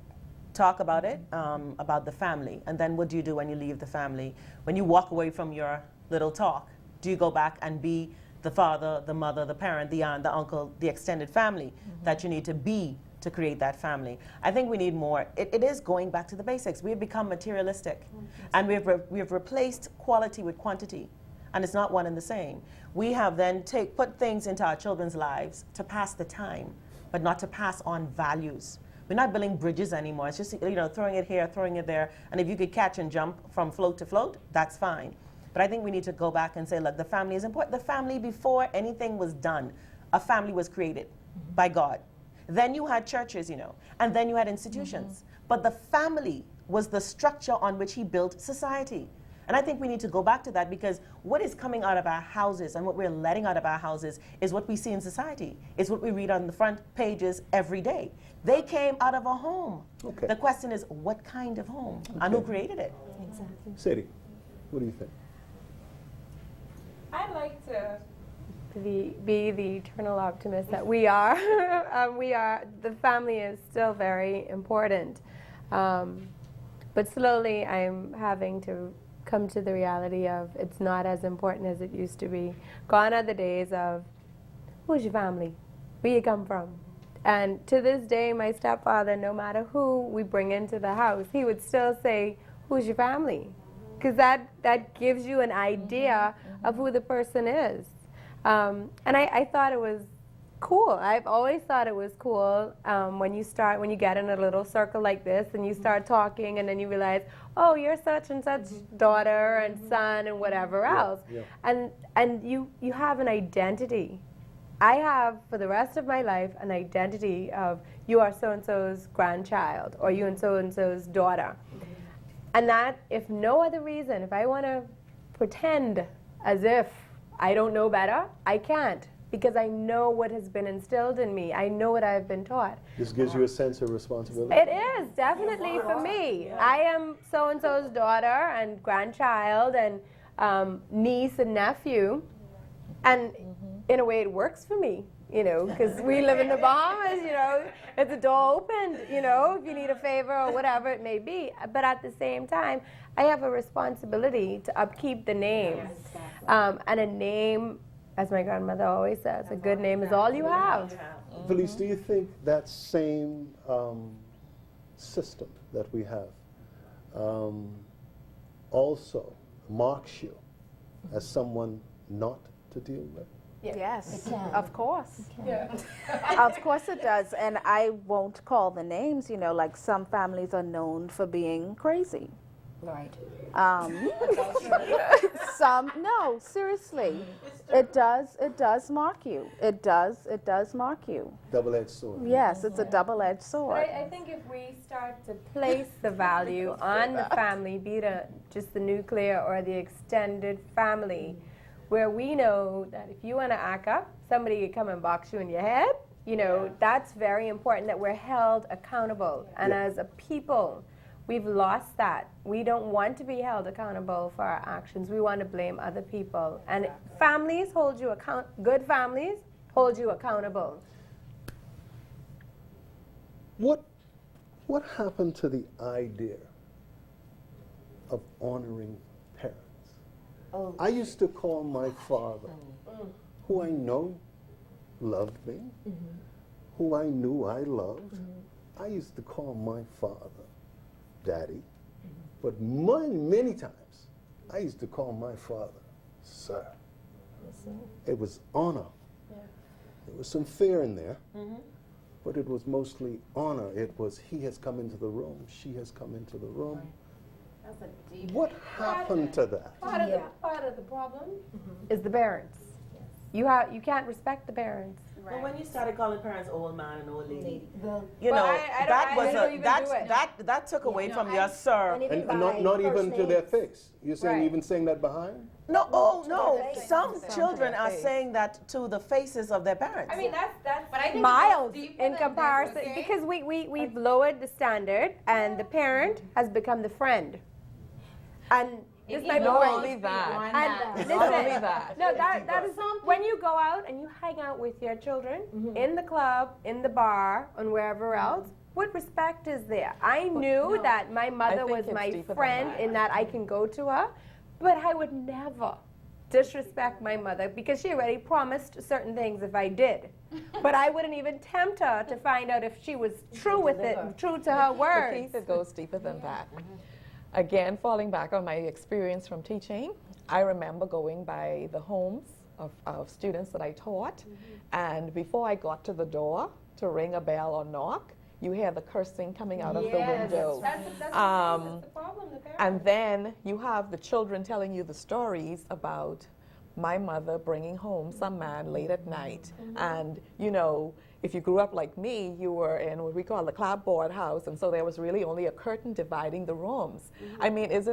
talk about it, about the family. And then what do you do when you leave the family? When you walk away from your little talk, do you go back and be the father, the mother, the parent, the aunt, the uncle, the extended family that you need to be to create that family? I think we need more. It is going back to the basics. We've become materialistic, and we've replaced quality with quantity, and it's not one and the same. We have then put things into our children's lives to pass the time, but not to pass on values. We're not building bridges anymore. It's just, you know, throwing it here, throwing it there, and if you could catch and jump from float to float, that's fine. But I think we need to go back and say, look, the family is important. The family, before anything was done, a family was created by God. Then you had churches, you know, and then you had institutions. But the family was the structure on which he built society. And I think we need to go back to that, because what is coming out of our houses and what we're letting out of our houses is what we see in society. It's what we read on the front pages every day. They came out of a home. Okay. The question is, what kind of home? And who created it? Exactly. Sadie, what do you think? I'd like to be the eternal optimist that we are. The family is still very important. But slowly I'm having to come to the reality of it's not as important as it used to be. Gone are the days of, who's your family? Where you come from? And to this day, my stepfather, no matter who we bring into the house, he would still say, who's your family? Because that gives you an idea of who the person is. And I thought it was cool. I've always thought it was cool when you get in a little circle like this and you start talking, and then you realize, oh, you're such and such daughter and son and whatever else. Yeah. And you have an identity. I have, for the rest of my life, an identity of you are so-and-so's grandchild, or you and so-and-so's daughter. And that, if no other reason, if I want to pretend as if I don't know better, I can't, because I know what has been instilled in me. I know what I've been taught. This gives you a sense of responsibility? It is, definitely for me. I am so-and-so's daughter and grandchild and niece and nephew. And in a way it works for me, you know, because we live in the Bahamas, you know, it's a door opened, you know, if you need a favor or whatever it may be. But at the same time, I have a responsibility to upkeep the name. And a name, as my grandmother always says, a good name is all you have. Felice, do you think that same system that we have also marks you as someone not to deal with? Yes, of course. Of course it does. And I won't call the names, you know, like some families are known for being crazy. Right. No, seriously. It does mark you. It does mark you. Double-edged sword. Yes, it's a double-edged sword. But I think if we start to place the value on the family, be it just the nuclear or the extended family, where we know that if you want to act up, somebody could come and box you in your head, you know, that's very important, that we're held accountable. And as a people, we've lost that. We don't want to be held accountable for our actions. We want to blame other people. And families hold you good families hold you accountable. What happened to the idea of honoring parents. Oh. I used to call my father, who I know loved me, who I knew I loved. I used to call my father Daddy, but many times I used to call my father Sir. It was honor. There was some fear in there, but it was mostly honor. It was, he has come into the room, she has come into the room. That's a deep. What happened to that? Part of the problem is the parents. You can't respect the parents. But when you started calling parents old man and old lady, you But know, I that don't was even do it. that took away from your sir. And not even to their face. You're saying Right. even saying that behind? No, oh no. Some children are saying that to the faces of their parents. I mean, that's But I think mild it's deeper in than comparison this, okay? because we've lowered the standard and the parent has become the friend. And this might be Not one- only that. And listen, Not only that. no, that is when you go out and you hang out with your children in the club, in the bar, and wherever else. What respect is there? I knew that my mother think was it's my deeper than friend that. in that I can go to her, but I would never disrespect my mother because she already promised certain things if I did. But I wouldn't even tempt her to find out if she was true with it, true to her But words. Keith, it goes deeper than that. Again, falling back on my experience from teaching, I remember going by the homes of students that I taught, and before I got to the door to ring a bell or knock, you hear the cursing coming out of the window. That's the problem, the parents. And then you have the children telling you the stories about my mother bringing home some man late at night. And, you know, if you grew up like me, you were in what we call the clapboard house, and so there was really only a curtain dividing the rooms. I mean, is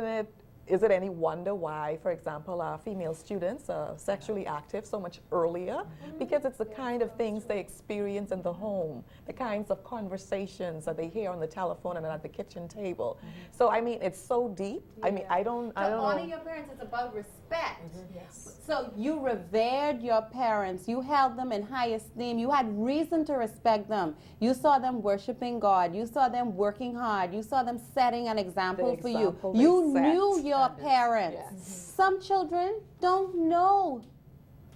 it any wonder why, for example, our female students are sexually active so much earlier? Because it's the kind of things they experience in the home, the kinds of conversations that they hear on the telephone and at the kitchen table. So, I mean, it's so deep. I mean, I don't To honor know. your parents is about respect. So you revered your parents. You held them in high esteem. You had reason to respect them. You saw them worshiping God. You saw them working hard. You saw them setting an example for you. example they You set. knew your parents. Yes. Some children don't know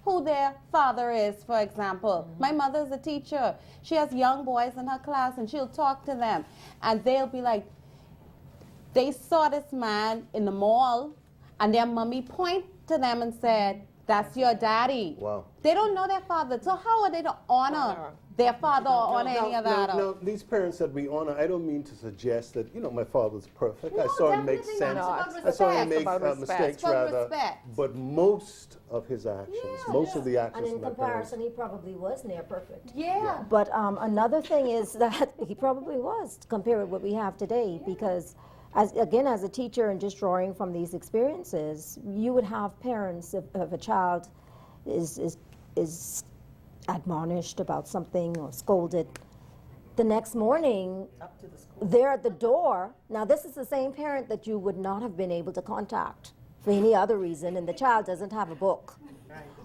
who their father is, for example. My mother's a teacher. She has young boys in her class, and she'll talk to them. And they'll be like, they saw this man in the mall, and their mommy point to them and said, that's your daddy. Wow. They don't know their father. So how are they to honor their father or honor any other adult? Now, these parents that we honor, I don't mean to suggest that, you know, my father's perfect. I No, saw him make definitely sense. not. It's about I saw him respect. make About respect. mistakes, It's about rather. respect. But most of his actions, most of the And actions in of my parents. comparison, he probably was near perfect. Yeah. But another thing is that he probably was, compared with what we have today, because as a teacher and just drawing from these experiences, you would have parents if a child is admonished about something or scolded. The next morning, they're at the door. Now, this is the same parent that you would not have been able to contact for any other reason, and the child doesn't have a book.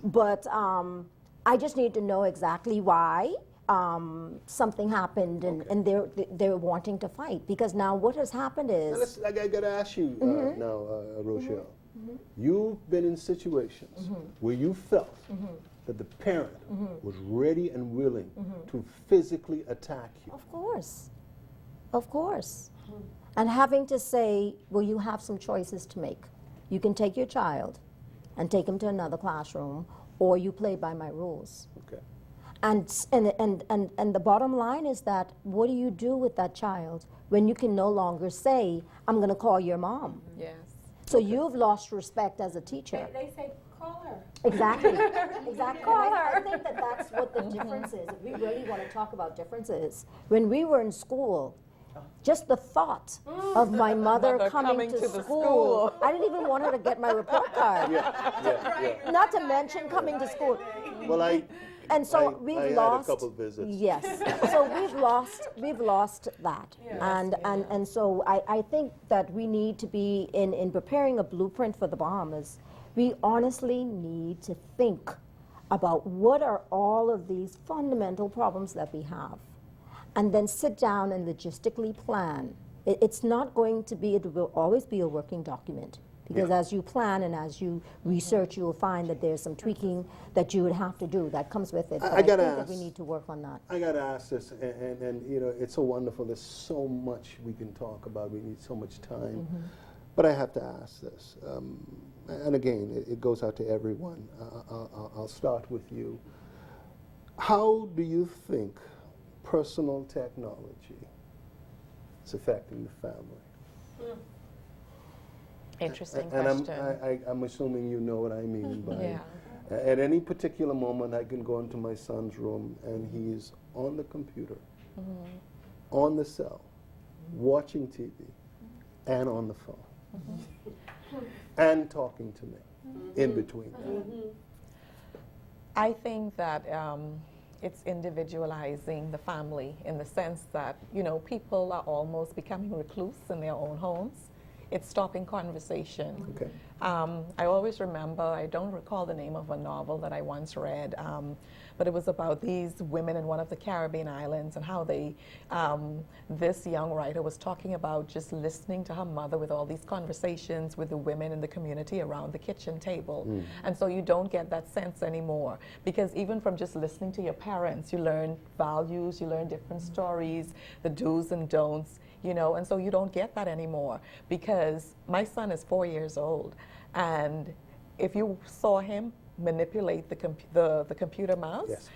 But I just need to know exactly why something happened, and they're wanting to fight. Because now what has happened is... Now, I got to ask you now, Rochelle. You've been in situations where you felt that the parent was ready and willing to physically attack you. Of course. Of course. And having to say, well, you have some choices to make. You can take your child and take him to another classroom, or you play by my rules. Okay. And the bottom line is that what do you do with that child when you can no longer say, I'm going to call your mom? Yes. So you've lost respect as a teacher. They say, call her. Exactly. Exactly. And I think that that's what the difference is. If we really want to talk about differences, when we were in school, just the thought of my mother coming to the school, I didn't even want her to get my report card. Yeah. Not to mention coming to school. Well, And so I we've had lost a couple visits. Yes. So we've lost that. And so I think that we need to be in preparing a blueprint for the Bahamas, we honestly need to think about what are all of these fundamental problems that we have, and then sit down and logistically plan It's not going to be, it will always be a working document. Because as you plan and as you research, you will find that there's some tweaking that you would have to do that comes with it. But I think that we need to work on that. I got to ask this, and you know, it's so wonderful. There's so much we can talk about. We need so much time. But I have to ask this. And again, it goes out to everyone. I'll start with you. How do you think personal technology is affecting the family? Interesting and question. I'm assuming you know what I mean by Yeah. At any particular moment, I can go into my son's room and he's on the computer, on the cell, watching TV, and on the phone, and talking to me in between. I think that it's individualizing the family in the sense that, you know, people are almost becoming recluse in their own homes. It's stopping conversation. Okay. I always remember, I don't recall the name of a novel that I once read, but it was about these women in one of the Caribbean islands and how they, this young writer was talking about just listening to her mother with all these conversations with the women in the community around the kitchen table. And so you don't get that sense anymore, because even from just listening to your parents, you learn values, you learn different stories, the do's and don'ts. You know, and so you don't get that anymore, because my son is 4 years old, and if you saw him manipulate the computer mouse,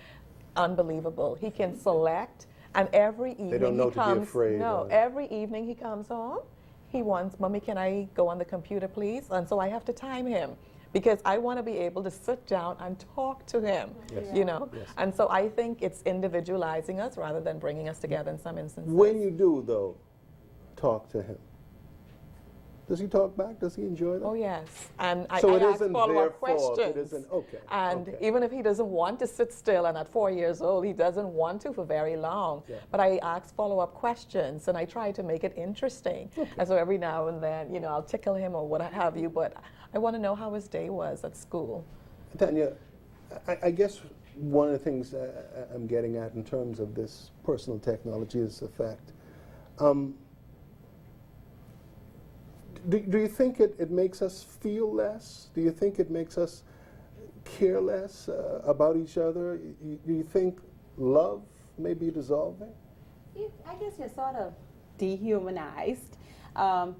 unbelievable. He can select, and every evening They don't know he comes. to be afraid. No, every evening he comes home, he wants, "Mommy, can I go on the computer, please?" And so I have to time him, because I want to be able to sit down and talk to him, you know? And so I think it's individualizing us rather than bringing us together in some instances. When you do, though, talk to him, does he talk back? Does he enjoy that? Oh, yes. And So I it ask isn't follow-up their fault. questions. It isn't, okay. And okay. even if he doesn't want to sit still, and at 4 years old, he doesn't want to for very long, but I ask follow-up questions, and I try to make it interesting. And so every now and then, you know, I'll tickle him or what have you, but I want to know how his day was at school. Tanya, I guess one of the things I'm getting at in terms of this personal technology is the fact, do you think it makes us feel less? Do you think it makes us care less about each other? Do you think love may be dissolving? I guess you're sort of dehumanized.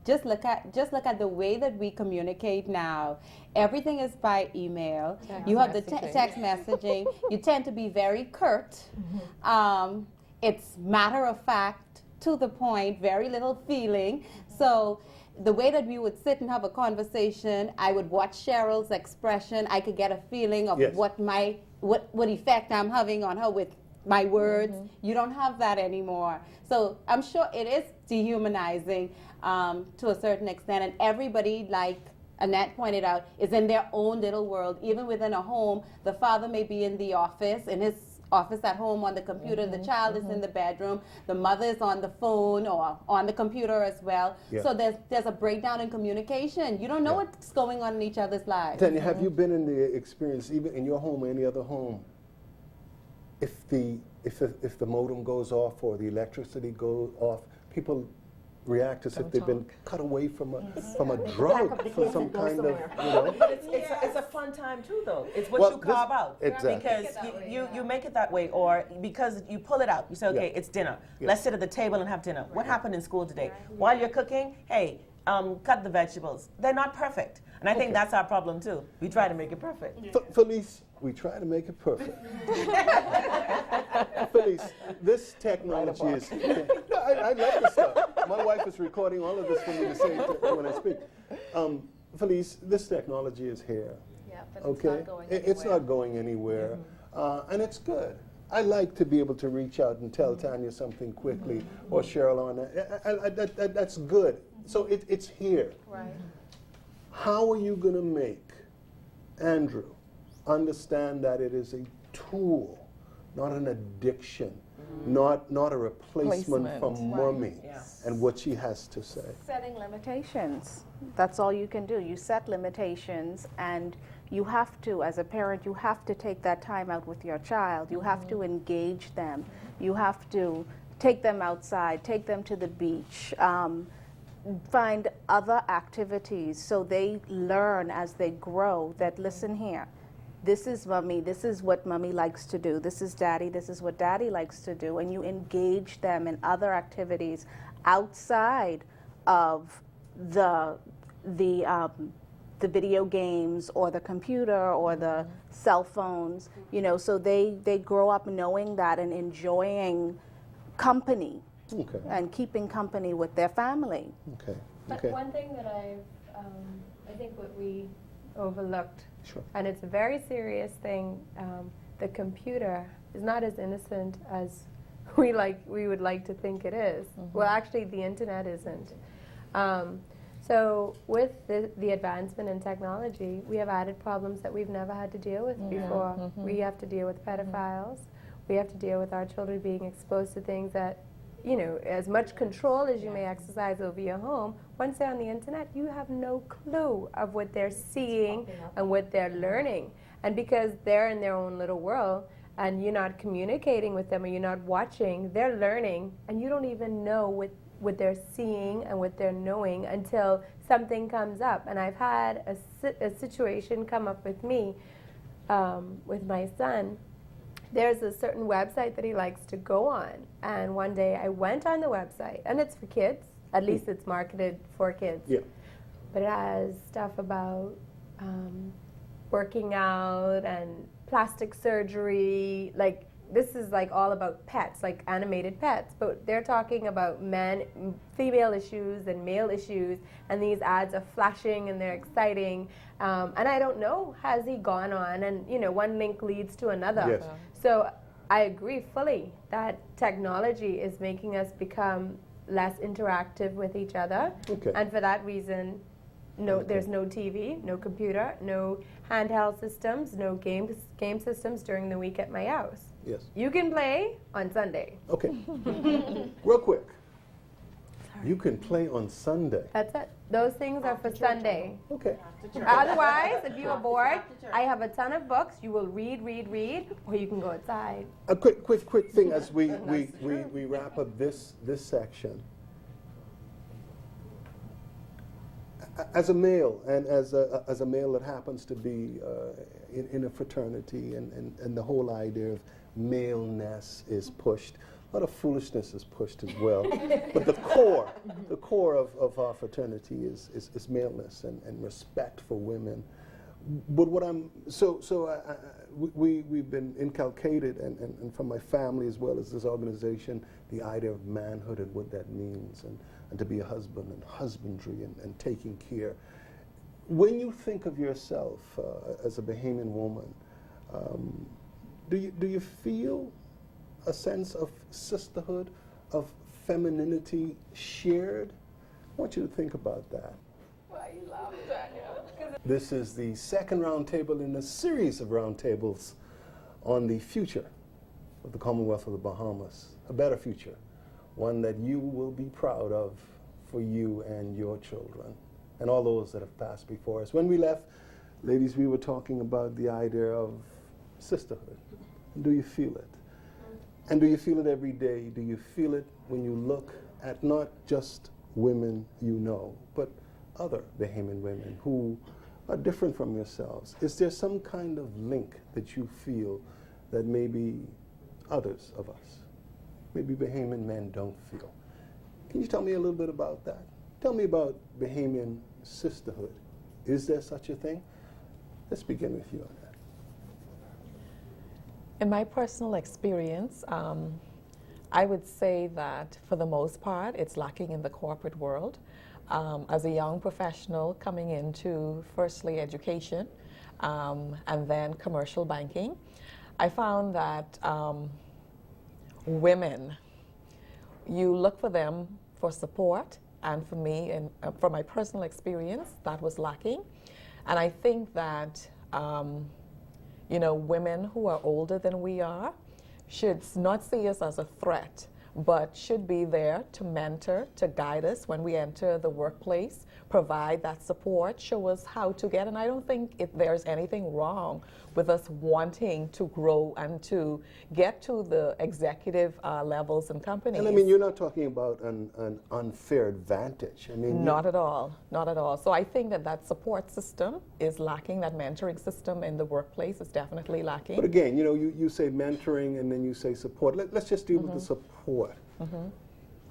Just look at the way that we communicate now. Everything is by email. You have the text messaging. You tend to be very curt. It's matter of fact, to the point, very little feeling. So the way that we would sit and have a conversation, I would watch Cheryl's expression. I could get a feeling of what effect I'm having on her with my words. You don't have that anymore. So I'm sure it is dehumanizing to a certain extent, and everybody, like Annette pointed out, is in their own little world. Even within a home, the father may be in the office, in his office at home on the computer, the child is in the bedroom, the mother is on the phone or on the computer as well. So there's a breakdown in communication. You don't know what's going on in each other's lives. Tanya, have you been in the experience, even in your home or any other home, if the modem goes off or the electricity goes off, people react as if they've been cut away from a drug, for some kind of, you know. But it's a fun time too, though. It's what you carve out. Exactly. Because you make it that way, or because you pull it out. You say, okay, it's dinner. Let's sit at the table and have dinner. What happened in school today? While you're cooking, hey, cut the vegetables. They're not perfect. And I think that's our problem too. We try to make it perfect. Felice, we try to make it perfect. Felice, this technology is... No, I love this stuff. My wife is recording all of this for me to say when I speak. Felice, this technology is here. Yeah, but okay? It's not going anywhere. And it's good. I like to be able to reach out and tell Tanya something quickly, or Cheryl on that. That's good. So it's here. Right. How are you going to make Andrew understand that it is a tool, not an addiction, not a replacement from mommy and what she has to say? Setting limitations. That's all you can do. You set limitations, and you have to, as a parent, you have to take that time out with your child. You have to engage them. You have to take them outside, take them to the beach, find other activities so they learn as they grow that, listen here, this is mommy, this is what mommy likes to do, this is daddy, this is what daddy likes to do, and you engage them in other activities outside of the video games or the computer or the cell phones, you know, so they grow up knowing that and enjoying company. Okay. And keeping company with their family. Okay. But Okay. one thing that I think what we overlooked, Sure. and it's a very serious thing, the computer is not as innocent as we would like to think it is. Well, actually, the internet isn't. So with the advancement in technology, we have added problems that we've never had to deal with before. We have to deal with pedophiles. We have to deal with our children being exposed to things that, you know, as much control as you may exercise over your home, once they're on the internet, you have no clue of what they're seeing and what they're learning. And because they're in their own little world and you're not communicating with them or you're not watching, they're learning and you don't even know what they're seeing and what they're knowing until something comes up. And I've had a situation come up with me, with my son. There's a certain website that he likes to go on. And one day I went on the website, and it's for kids. At least it's marketed for kids. Yeah. But it has stuff about working out and plastic surgery. Like, this is like all about pets, like animated pets. But they're talking about female issues and male issues. And these ads are flashing and they're exciting. And I don't know, has he gone on? And, you know, one link leads to another. Yes. So I agree fully that technology is making us become less interactive with each other. Okay. And for that reason, there's no TV, no computer, no handheld systems, no game systems during the week at my house. Yes. You can play on Sunday. Okay. Real quick. You can play on Sunday. That's it. Those things are for Sunday. Okay. Otherwise, if you are bored, I have a ton of books. You will read, or you can go outside. A quick thing as we wrap up this section. As a male, and as a male that happens to be in a fraternity, and the whole idea of maleness is pushed. A lot of foolishness is pushed as well. But the core of our fraternity is maleness and respect for women. But what we've been inculcated, and from my family as well as this organization, the idea of manhood and what that means, and to be a husband and husbandry and taking care. When you think of yourself as a Bahamian woman, do you feel a sense of sisterhood, of femininity shared? I want you to think about that. Why you laugh, Daniel? This is the second roundtable in a series of roundtables on the future of the Commonwealth of the Bahamas, a better future, one that you will be proud of for you and your children, and all those that have passed before us. When we left, ladies, we were talking about the idea of sisterhood. Do you feel it? And do you feel it every day? Do you feel it when you look at not just women you know, but other Bahamian women who are different from yourselves? Is there some kind of link that you feel that maybe others of us, maybe Bahamian men, don't feel? Can you tell me a little bit about that? Tell me about Bahamian sisterhood. Is there such a thing? Let's begin with you on that. In my personal experience, I would say that for the most part, it's lacking in the corporate world. As a young professional coming into firstly education and then commercial banking, I found that women, you look for them for support, and for me, and from my personal experience, that was lacking. And I think that you know, women who are older than we are should not see us as a threat, but should be there to mentor, to guide us when we enter the workplace, provide that support, show us how to get. And I don't think there's anything wrong with us wanting to grow and to get to the executive levels in companies. And I mean, you're not talking about an unfair advantage. I mean, not at all, not at all. So I think that support system is lacking. That mentoring system in the workplace is definitely lacking. But again, you know, you say mentoring and then you say support. Let's just deal with the support.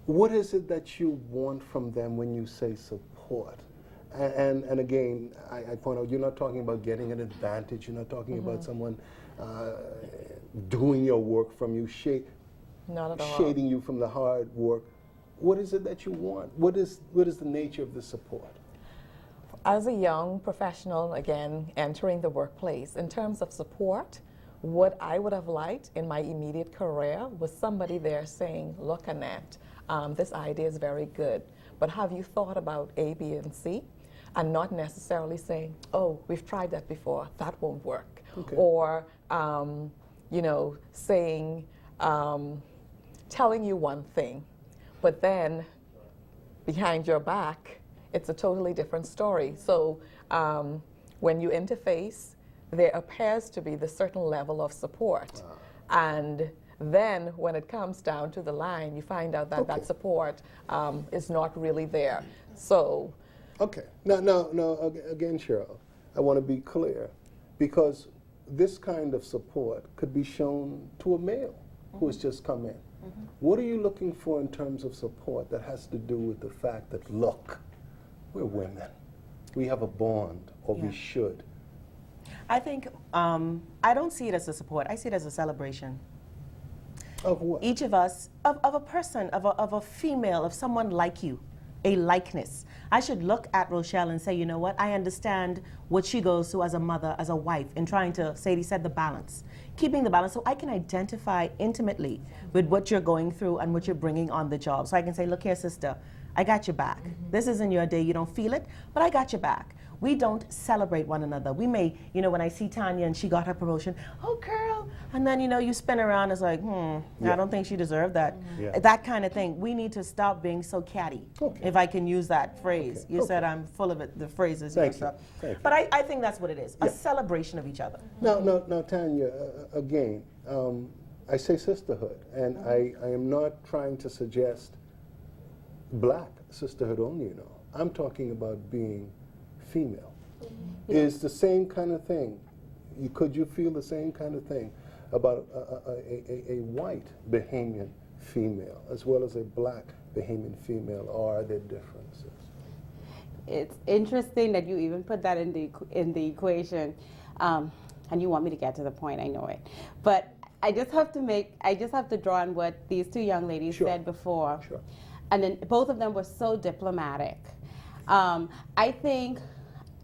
What is it that you want from them when you say support? And again, I point out, you're not talking about getting an advantage. You're not talking about someone doing your work from you, not at all. shading you from the hard work. What is it that you want? What is the nature of the support? As a young professional, again, entering the workplace, in terms of support, what I would have liked in my immediate career was somebody there saying, look, Annette, this idea is very good, but have you thought about A, B, and C? And not necessarily saying, oh, we've tried that before, that won't work. Okay. Or, you know, saying, telling you one thing, but then behind your back, it's a totally different story. So when you interface, there appears to be the certain level of support. And then when it comes down to the line, you find out that that support is not really there. So. Okay. Now, again, Cheryl, I want to be clear, because this kind of support could be shown to a male who has just come in. What are you looking for in terms of support that has to do with the fact that, look, we're women, we have a bond, or we should? I think, I don't see it as a support, I see it as a celebration. Of what? Each of us, of a person, of a female, of someone like you, a likeness. I should look at Rochelle and say, you know what, I understand what she goes through as a mother, as a wife, in trying to, Sadie said, the balance. Keeping the balance, so I can identify intimately with what you're going through and what you're bringing on the job. So I can say, look here, sister, I got your back. This isn't your day, you don't feel it, but I got your back. We don't celebrate one another. We may, you know, when I see Tanya and she got her promotion, oh girl, and then, you know, you spin around, it's like, I don't think she deserved that. That kind of thing. We need to stop being so catty, if I can use that phrase. You said I'm full of it, the phrases. Thank you. But I think that's what it is, a celebration of each other. Now, Tanya, again, I say sisterhood, and I am not trying to suggest black sisterhood only, you know. I'm talking about being female. Is the same kind of thing, could you feel the same kind of thing about a white Bahamian female as well as a black Bahamian female, or are there differences? It's interesting that you even put that in the equation, and you want me to get to the point, I know it. But I just have to draw on what these two young ladies said before. And then both of them were so diplomatic. I think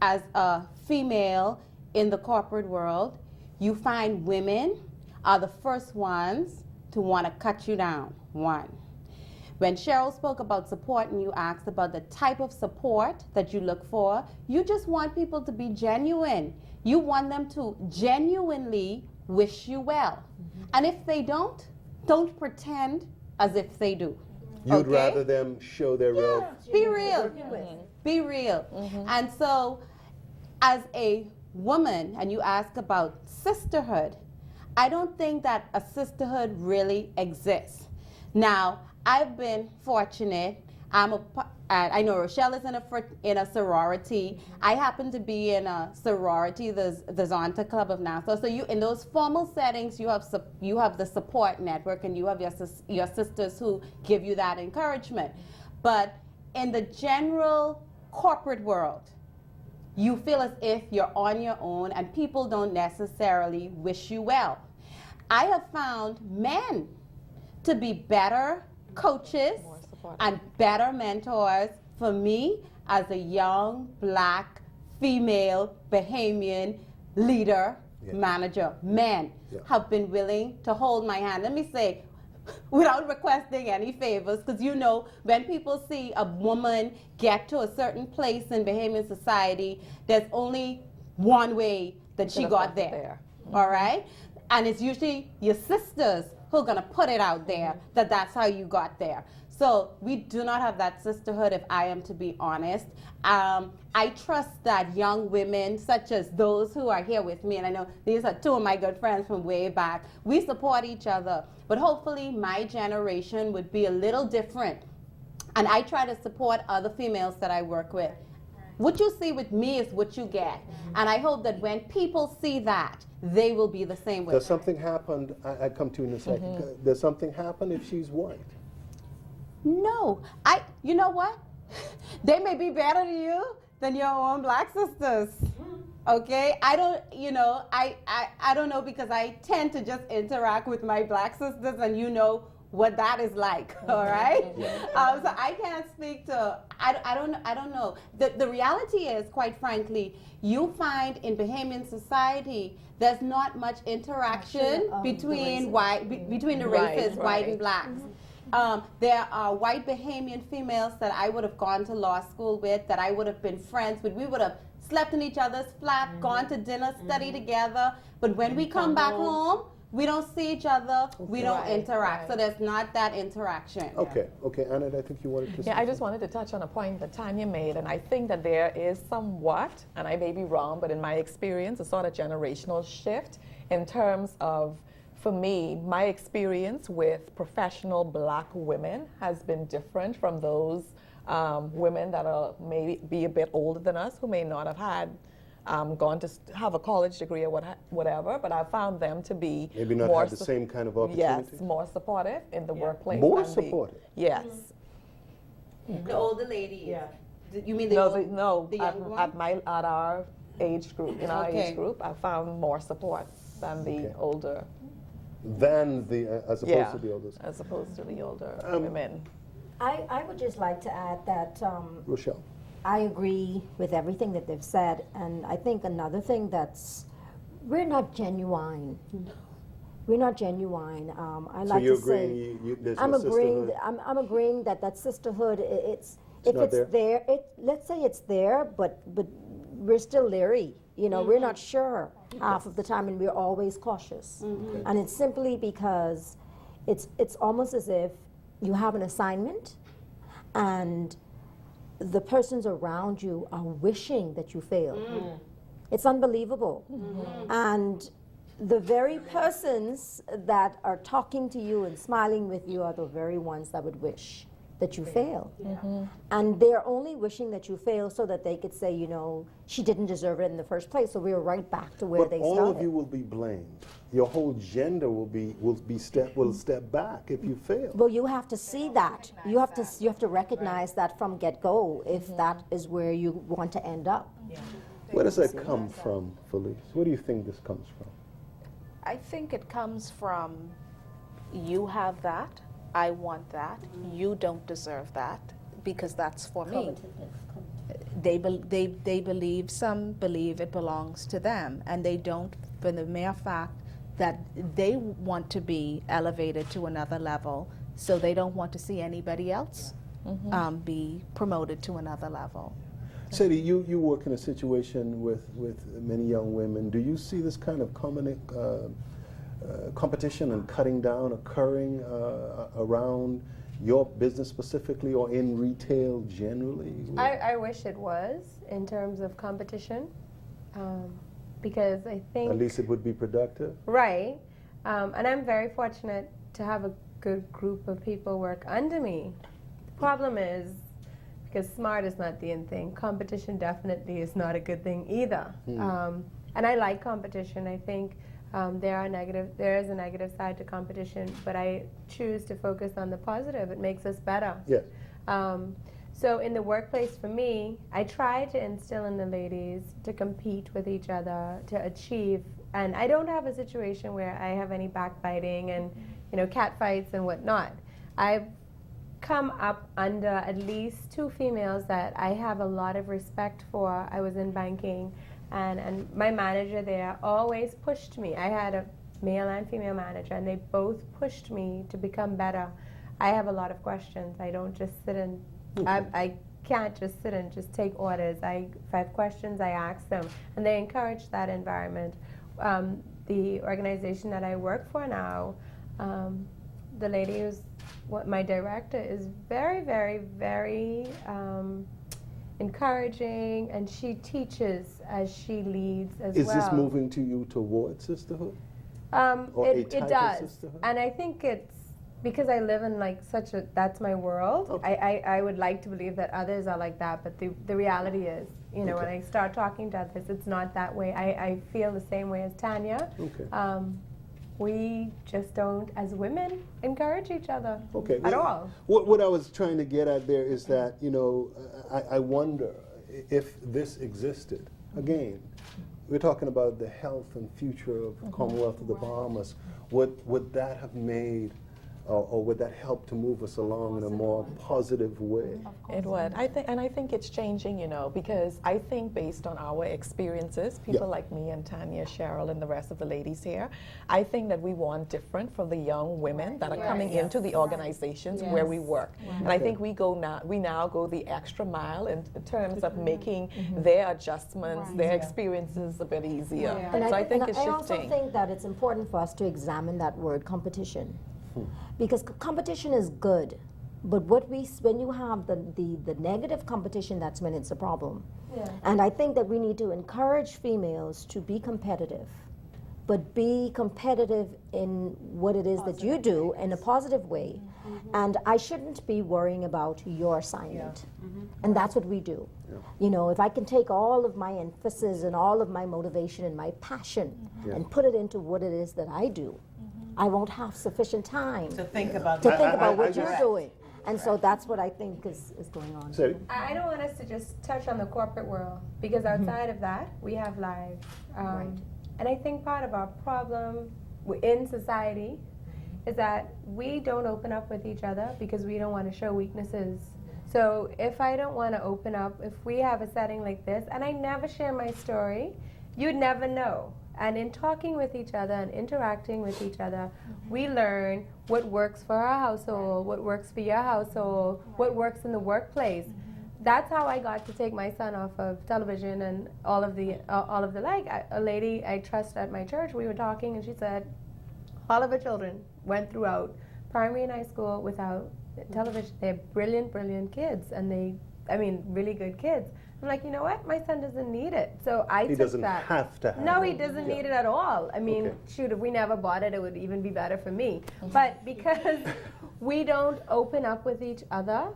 as a female in the corporate world, you find women are the first ones to want to cut you down, one. When Cheryl spoke about support and you asked about the type of support that you look for, you just want people to be genuine. You want them to genuinely wish you well. And if they don't pretend as if they do. You'd rather them show their real... Be real. Be real. And so, as a woman, and you ask about sisterhood, I don't think that a sisterhood really exists. Now, I've been fortunate. I know Rochelle is in a sorority. I happen to be in a sorority, the Zonta Club of Nassau. So in those formal settings, you have the support network, and you have your sisters who give you that encouragement. But in the general corporate world, you feel as if you're on your own, and people don't necessarily wish you well. I have found men to be better coaches and better mentors for me as a young black female Bahamian leader, manager. Men have been willing to hold my hand. Let me say, without requesting any favors, because you know, when people see a woman get to a certain place in Bahamian society, there's only one way that she got there. All right? And it's usually your sisters who are going to put it out there that that's how you got there. So we do not have that sisterhood, if I am to be honest. I trust that young women, such as those who are here with me, and I know these are two of my good friends from way back, we support each other. But hopefully my generation would be a little different. And I try to support other females that I work with. What you see with me is what you get. And I hope that when people see that, they will be the same way. Does something happen? I come to you in a second. Does something happen if she's white? No. You know what? They may be better to you than your own black sisters. Okay? I don't, I don't know, because I tend to just interact with my black sisters, and you know what that is like, all right? So I can't speak to, I don't know. The reality is, quite frankly, you find in Bahamian society, there's not much interaction between the races, white and blacks. There are white Bahamian females that I would have gone to law school with, that I would have been friends with. We would have slept in each other's flat, gone to dinner, studied together. But when we come back home, we don't see each other, we don't interact. So there's not that interaction. Okay, Annette, I think you wanted to say. Yeah, I just wanted to touch on a point that Tanya made, and I think that there is somewhat, and I may be wrong, but in my experience, a sort of generational shift in terms of, for me, my experience with professional black women has been different from those women that are maybe a bit older than us, who may not have had gone to have a college degree or whatever, but I found them to be maybe not have the same kind of opportunity. Yes, more supportive in the workplace. More supportive. Yes. The older ladies. Yeah. You mean the at our age group, in our age group, I found more support than the older. As opposed to the older. As opposed to the older women. I would just like to add that Rochelle. I agree with everything that they've said, and I think another thing we're not genuine. We're not genuine. I like to say, I'm agreeing that sisterhood. Let's say it's there, but we're still leery. We're not sure half of the time, and we're always cautious. And it's simply because it's almost as if you have an assignment, and the persons around you are wishing that you fail. It's unbelievable. And the very persons that are talking to you and smiling with you are the very ones that would wish that you fail. And they're only wishing that you fail so that they could say, she didn't deserve it in the first place, so we're right back to where they started. All of you will be blamed. Your whole gender will step back if you fail. Well, you have to see that. You have to recognize that from get-go if that is where you want to end up. Where does that come from, Felice? Where do you think this comes from? I think it comes from, you have that, I want that, you don't deserve that, because that's for me. Some believe it belongs to them, and they don't, for the mere fact that they want to be elevated to another level, so they don't want to see anybody else be promoted to another level. Sadie, you work in a situation with many young women. Do you see this kind of competition and cutting down occurring around your business specifically, or in retail generally? I wish it was, in terms of competition, because I think... At least it would be productive? Right. And I'm very fortunate to have a good group of people work under me. The problem is, because smart is not the end thing, competition definitely is not a good thing either. And I like competition. I think there is a negative side to competition, but I choose to focus on the positive. It makes us better. Yes. So in the workplace, for me, I try to instill in the ladies to compete with each other, to achieve. And I don't have a situation where I have any backbiting and, cat fights and whatnot. I've come up under at least 2 females that I have a lot of respect for. I was in banking, and my manager there always pushed me. I had a male and female manager, and they both pushed me to become better. I have a lot of questions. I don't just sit and I can't just sit and just take orders. If I have questions, I ask them, and they encourage that environment. The organization that I work for now, The lady who's my director is very, very, very encouraging, and she teaches as she leads as well. Is this moving to you towards sisterhood? It does, and I think it's because I live in like such a, that's my world. Okay. I would like to believe that others are like that, but the reality is, you know, when I start talking to others, it's not that way. I feel the same way as Tanya. Okay. We just don't, as women, encourage each other at all. What I was trying to get at there is that, you know, I wonder if this existed. Again, we're talking about the health and future of the Commonwealth of the Bahamas. Would that have made, or would that help to move us along in a more positive way? It would. I think it's changing, you know, because I think based on our experiences, people like me and Tanya, Cheryl, and the rest of the ladies here, I think that we want different for the young women that are coming into the organizations where we work. And I think we now go the extra mile in terms of making their adjustments, their experiences a bit easier. And so I think it's I shifting. also think that it's important for us to examine that word competition. Because competition is good, but when you have the negative competition, that's when it's a problem. And I think that we need to encourage females to be competitive, but be competitive in what it is that you do in a positive way. And I shouldn't be worrying about your assignment. And that's what we do. You know, if I can take all of my emphasis and all of my motivation and my passion and put it into what it is that I do, I won't have sufficient time to think about what you're doing. And so that's what I think is going on. I don't want us to just touch on the corporate world, because outside of that, we have lives. And I think part of our problem in society is that we don't open up with each other because we don't want to show weaknesses. So if I don't want to open up, if we have a setting like this, and I never share my story, you'd never know. And in talking with each other and interacting with each other, we learn what works for our household, what works for your household, what works in the workplace. That's how I got to take my son off of television and all of the like. A lady I trust at my church, we were talking, and she said, all of her children went throughout primary and high school without television. They're brilliant, brilliant kids, and really good kids. I'm like, you know what? My son doesn't need it. So I took that. He doesn't have to have it. No, he doesn't need it at all. I mean, shoot, if we never bought it, it would even be better for me. But because we don't open up with each other,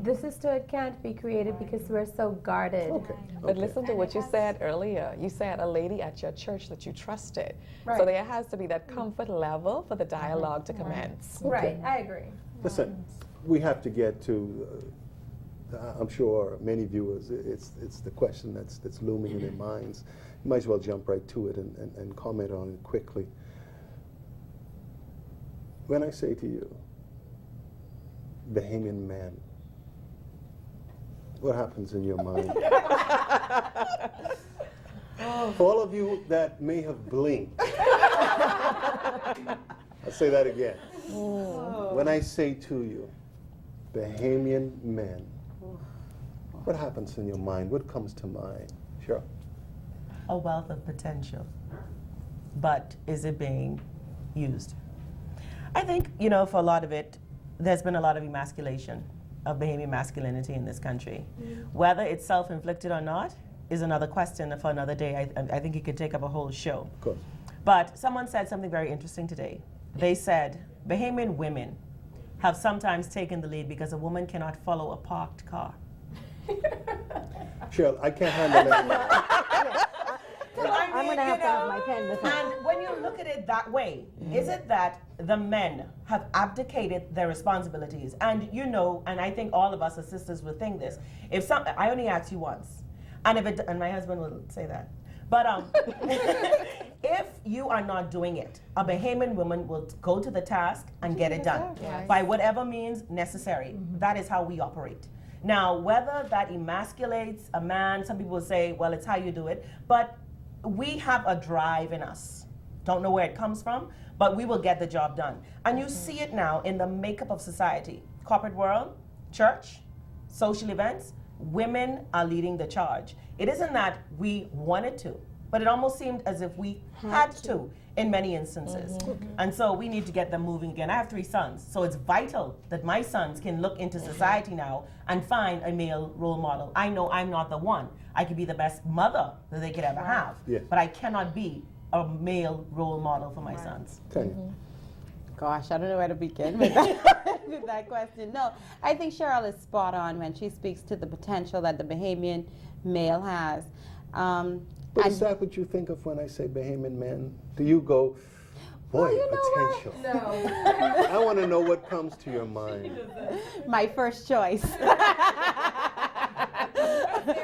the sisterhood can't be created because we're so guarded. But listen to what you said earlier. You said a lady at your church that you trusted. So there has to be that comfort level for the dialogue to commence. Right, I agree. Listen, we have to get to... I'm sure many viewers, it's the question that's looming in their minds. You might as well jump right to it and comment on it quickly. When I say to you, Bahamian man, what happens in your mind? For all of you that may have blinked, I'll say that again. When I say to you, Bahamian man, what happens in your mind? What comes to mind? Sure. A wealth of potential. But is it being used? I think, you know, for a lot of it, there's been a lot of emasculation of Bahamian masculinity in this country. Whether it's self-inflicted or not is another question for another day. I think it could take up a whole show. Of course. But someone said something very interesting today. They said Bahamian women have sometimes taken the lead because a woman cannot follow a parked car. Cheryl, I can't handle that. I'm going to have my pen with me. And when you look at it that way, is it that the men have abdicated their responsibilities? And you know, and I think all of us as sisters will think this. I only asked you once, and my husband will say that. But if you are not doing it, a Bahamian woman will go to the task and get it done by whatever means necessary. That is how we operate. Now, whether that emasculates a man, some people will say, well, it's how you do it. But we have a drive in us. Don't know where it comes from, but we will get the job done. And you see it now in the makeup of society. Corporate world, church, social events, women are leading the charge. It isn't that we wanted to, but it almost seemed as if we had to. in many instances. And so we need to get them moving again. I have 3 sons, so it's vital that my sons can look into society now and find a male role model. I know I'm not the one. I could be the best mother that they could ever have, but I cannot be a male role model for my sons. Gosh, I don't know where to begin with that, with that question. No, I think Cheryl is spot on when she speaks to the potential that the Bahamian male has. But is that what you think of when I say Bahamian man? Do you go, boy, potential? No. I want to know what comes to your mind. My first choice.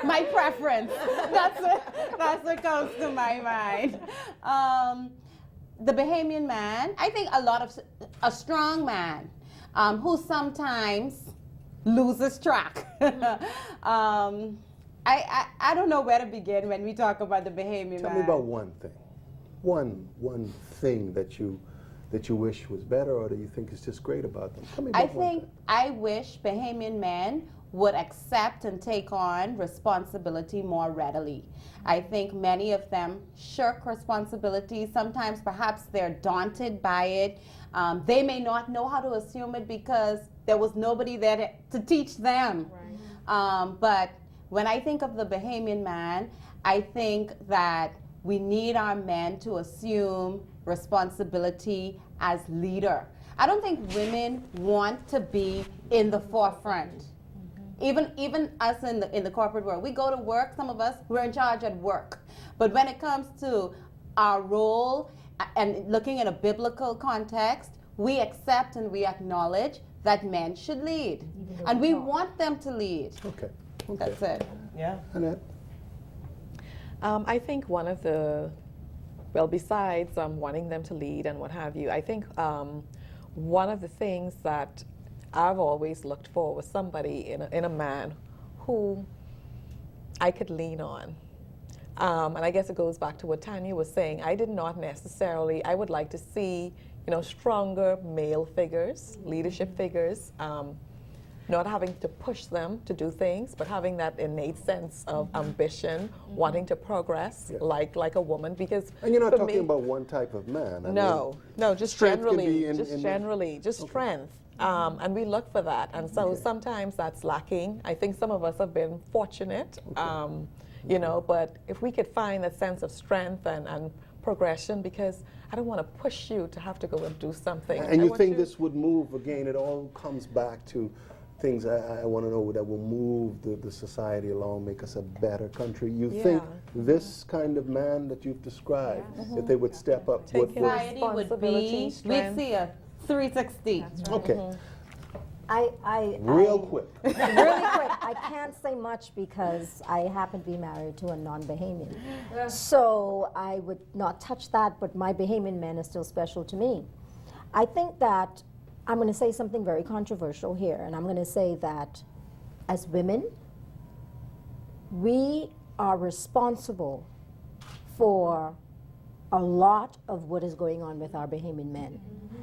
My preference. That's what comes to my mind. The Bahamian man, I think a strong man who sometimes loses track. I don't know where to begin when we talk about the Bahamian man. Tell me about one thing. One thing that you wish was better, or that you think is just great about them. Tell me about one thing. I wish Bahamian men would accept and take on responsibility more readily. I think many of them shirk responsibility. Sometimes perhaps they're daunted by it. They may not know how to assume it because there was nobody there to teach them. Right. But when I think of the Bahamian man, I think that we need our men to assume responsibility as leader. I don't think women want to be in the forefront. Even us in the corporate world, we go to work, some of us, we're in charge at work. But when it comes to our role and looking at a biblical context, we accept and we acknowledge that men should lead. And we want them to lead. Okay. That's it. Yeah. Annette? I think one of the, well, besides wanting them to lead and what have you, I think one of the things that I've always looked for was somebody in a man who I could lean on. And I guess it goes back to what Tanya was saying. I did not necessarily, I would like to see, stronger male figures, leadership figures, not having to push them to do things, but having that innate sense of ambition, wanting to progress like a woman. Because and you're not talking about one type of man. No, just generally, just strength. And we look for that. And so sometimes that's lacking. I think some of us have been fortunate, but if we could find that sense of strength and progression, because I don't want to push you to have to go and do something. And you think this would move, again, it all comes back to things I want to know that will move the society along, make us a better country. You think this kind of man that you've described, if they would step up, society would be, we'd see a 360. Okay. Real quick. Really quick. I can't say much because I happen to be married to a non-Bahamian. So I would not touch that, but my Bahamian men are still special to me. I think that I'm going to say something very controversial here, and I'm going to say that as women, we are responsible for a lot of what is going on with our Bahamian men.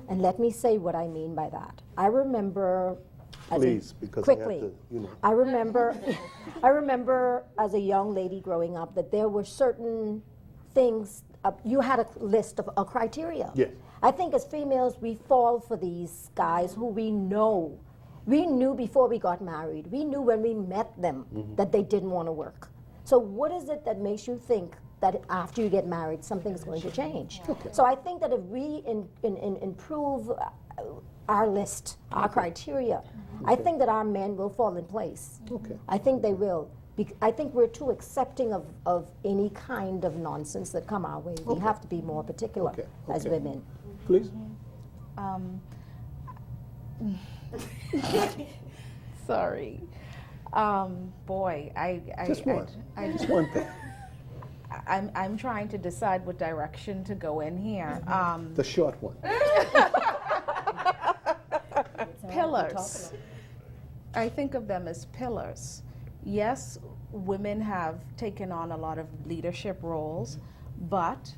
And let me say what I mean by that. I remember, quickly, I remember as a young lady growing up that there were certain things, you had a list of a criteria. Yes. I think as females, we fall for these guys who we know. We knew before we got married. We knew when we met them that they didn't want to work. So what is it that makes you think that after you get married, something's going to change? Okay. So I think that if we improve our list, our criteria, I think that our men will fall in place. Okay. I think they will. I think we're too accepting of any kind of nonsense that come our way. We have to be more particular as women. Please. Sorry. Boy, just one thing. I'm trying to decide what direction to go in here. The short one. Pillars. I think of them as pillars. Yes, women have taken on a lot of leadership roles, but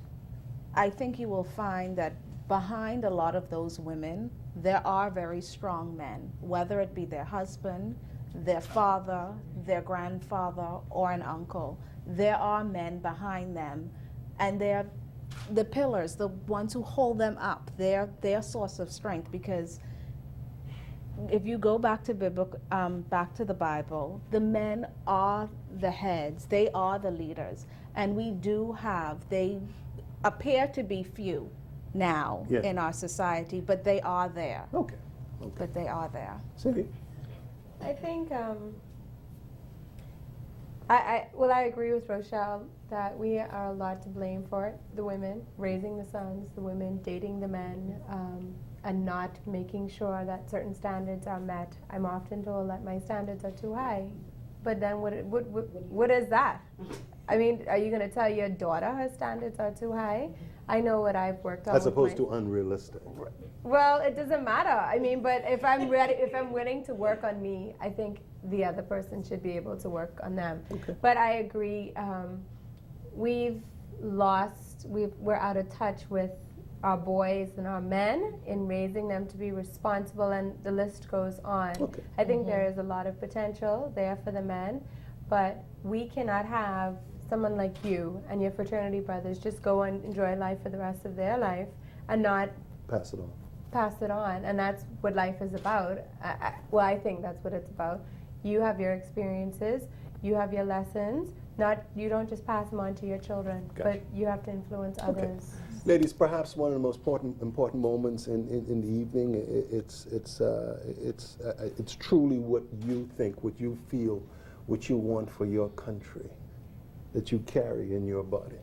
I think you will find that behind a lot of those women, there are very strong men, whether it be their husband, their father, their grandfather, or an uncle. There are men behind them, and they're the pillars, the ones who hold them up, they're their source of strength. Because if you go back to back to the Bible, the men are the heads, they are the leaders, and they appear to be few now in our society, but they are there. Okay. But they are there. Cindy? I think I agree with Rochelle that we are a lot to blame for it. The women raising the sons, the women dating the men, and not making sure that certain standards are met. I'm often told that my standards are too high, but then what is that? I mean, are you going to tell your daughter her standards are too high? I know what I've worked on. As opposed to unrealistic. Well, it doesn't matter. I mean, but if I'm ready, if I'm willing to work on me, I think the other person should be able to work on them. Okay. But I agree. We're out of touch with our boys and our men in raising them to be responsible, and the list goes on. Okay. I think there is a lot of potential there for the men, but we cannot have someone like you and your fraternity brothers just go and enjoy life for the rest of their life and not pass it on. And that's what life is about. I think that's what it's about. You have your experiences, you have your lessons. You don't just pass them on to your children, but you have to influence others. Ladies, perhaps one of the most important moments in the evening. It's truly what you think, what you feel, what you want for your country, that you carry in your body.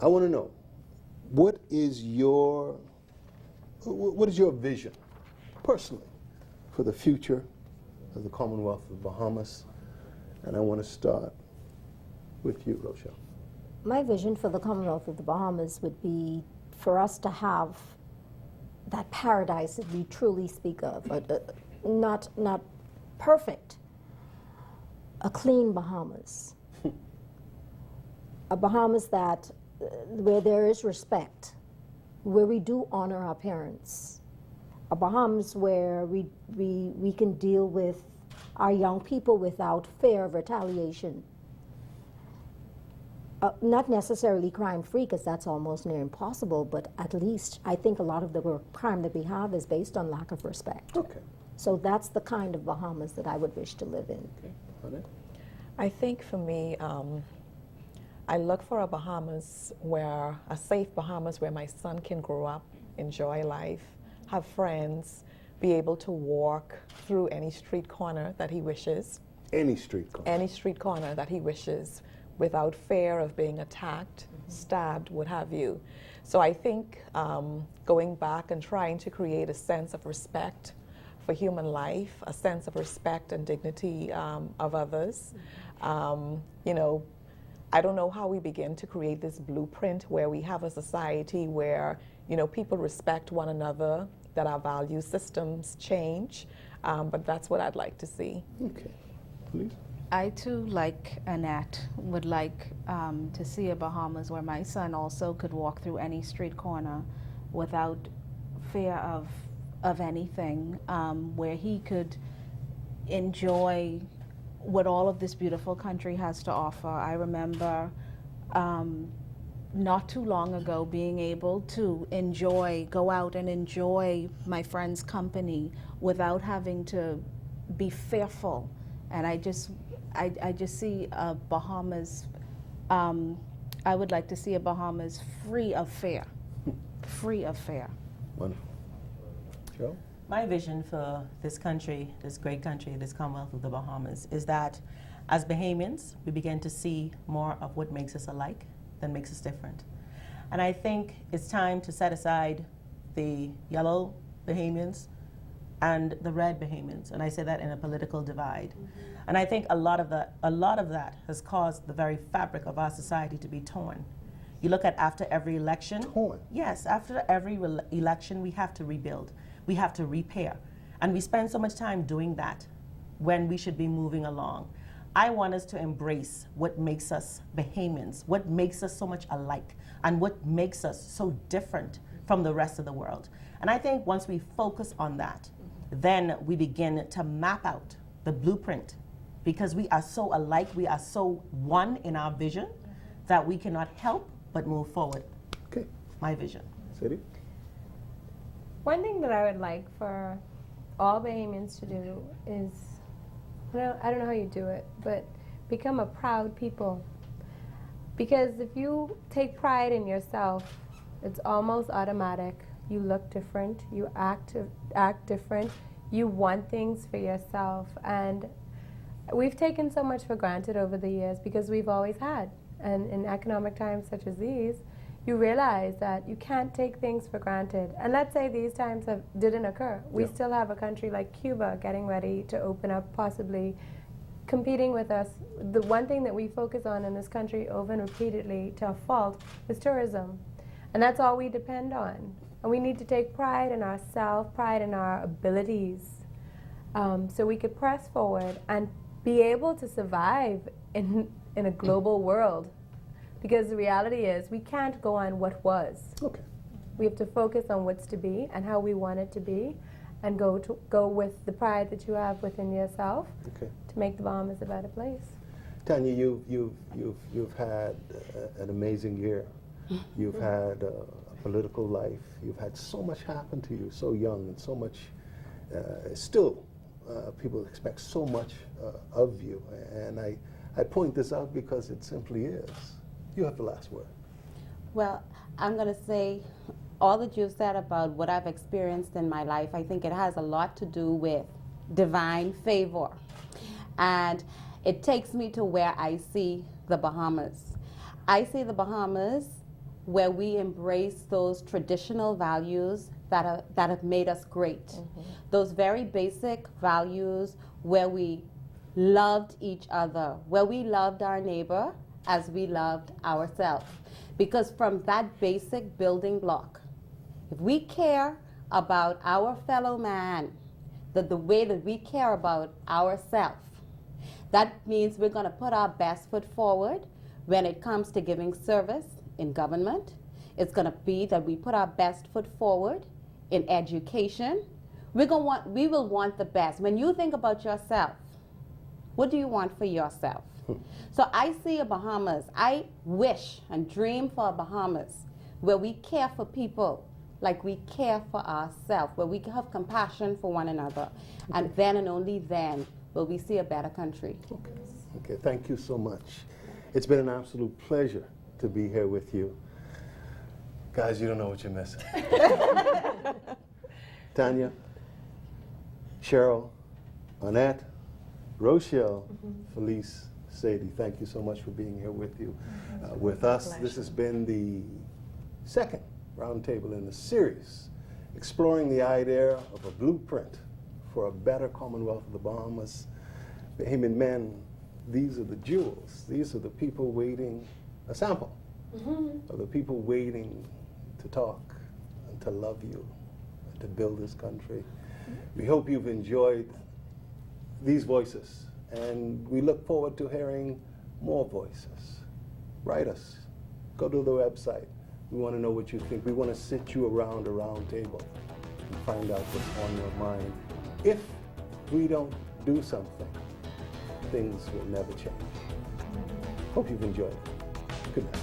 I want to know, what is your vision, personally, for the future of the Commonwealth of the Bahamas? And I want to start with you, Rochelle. My vision for the Commonwealth of the Bahamas would be for us to have that paradise that we truly speak of, not perfect, a clean Bahamas. A Bahamas where there is respect, where we do honor our parents. A Bahamas where we can deal with our young people without fear of retaliation. Not necessarily crime-free, because that's almost near impossible, but at least I think a lot of the crime that we have is based on lack of respect. Okay. So that's the kind of Bahamas that I would wish to live in. Okay. I think for me, I look for a safe Bahamas where my son can grow up, enjoy life, have friends, be able to walk through any street corner that he wishes. Any street corner? Any street corner that he wishes, without fear of being attacked, stabbed, what have you. So I think going back and trying to create a sense of respect for human life, a sense of respect and dignity of others. I don't know how we begin to create this blueprint where we have a society where, people respect one another, that our value systems change, but that's what I'd like to see. Okay, please. I too, like Annette, would like to see a Bahamas where my son also could walk through any street corner without fear of anything, where he could enjoy what all of this beautiful country has to offer. I remember not too long ago being able to go out and enjoy my friend's company without having to be fearful. And I just see a Bahamas, I would like to see a Bahamas free of fear. Free of fear. Wonderful. Joe? My vision for this country, this great country, this Commonwealth of the Bahamas, is that as Bahamians, we begin to see more of what makes us alike than makes us different. And I think it's time to set aside the yellow Bahamians and the red Bahamians, and I say that in a political divide. And I think a lot of that has caused the very fabric of our society to be torn. You look at after every election. Torn? Yes, after every election, we have to rebuild. We have to repair. And we spend so much time doing that when we should be moving along. I want us to embrace what makes us Bahamians, what makes us so much alike, and what makes us so different from the rest of the world. And I think once we focus on that, then we begin to map out the blueprint, because we are so alike, we are so one in our vision, that we cannot help but move forward. Okay. My vision. Sadie? One thing that I would like for all Bahamians to do is, I don't know how you do it, but become a proud people. Because if you take pride in yourself, it's almost automatic. You look different, you act different, you want things for yourself. And we've taken so much for granted over the years because we've always had. And in economic times such as these, you realize that you can't take things for granted. And let's say these times didn't occur. We still have a country like Cuba getting ready to open up, possibly competing with us. The one thing that we focus on in this country over and repeatedly to a fault is tourism. And that's all we depend on. And we need to take pride in ourselves, pride in our abilities, so we could press forward and be able to survive in a global world. Because the reality is we can't go on what was. Okay. We have to focus on what's to be and how we want it to be, and go with the pride that you have within yourself to make the Bahamas a better place. Tanya, you've had an amazing year. You've had a political life. You've had so much happen to you, so young, and so much still. People expect so much of you, and I point this out because it simply is. You have the last word. Well, I'm going to say all that you've said about what I've experienced in my life, I think it has a lot to do with divine favor. And it takes me to where I see the Bahamas. I see the Bahamas where we embrace those traditional values that have made us great. Those very basic values where we loved each other, where we loved our neighbor as we loved ourselves. Because from that basic building block, if we care about our fellow man, the way that we care about ourselves, that means we're going to put our best foot forward when it comes to giving service in government. It's going to be that we put our best foot forward in education. We will want the best. When you think about yourself, what do you want for yourself? So I see a Bahamas, I wish and dream for a Bahamas where we care for people like we care for ourselves, where we have compassion for one another. And then and only then will we see a better country. Okay, thank you so much. It's been an absolute pleasure to be here with you. Guys, you don't know what you're missing. Tanya, Cheryl, Annette, Rochelle, Felice, Sadie, thank you so much for being here with us. This has been the second roundtable in the series, exploring the idea of a blueprint for a better Commonwealth of the Bahamas. Bahamian men, these are the jewels. These are the people waiting, a sample of the people waiting to talk and to love you and to build this country. We hope you've enjoyed these voices, and we look forward to hearing more voices. Write us. Go to the website. We want to know what you think. We want to sit you around a round table and find out what's on your mind. If we don't do something, things will never change. Hope you've enjoyed it. Good night.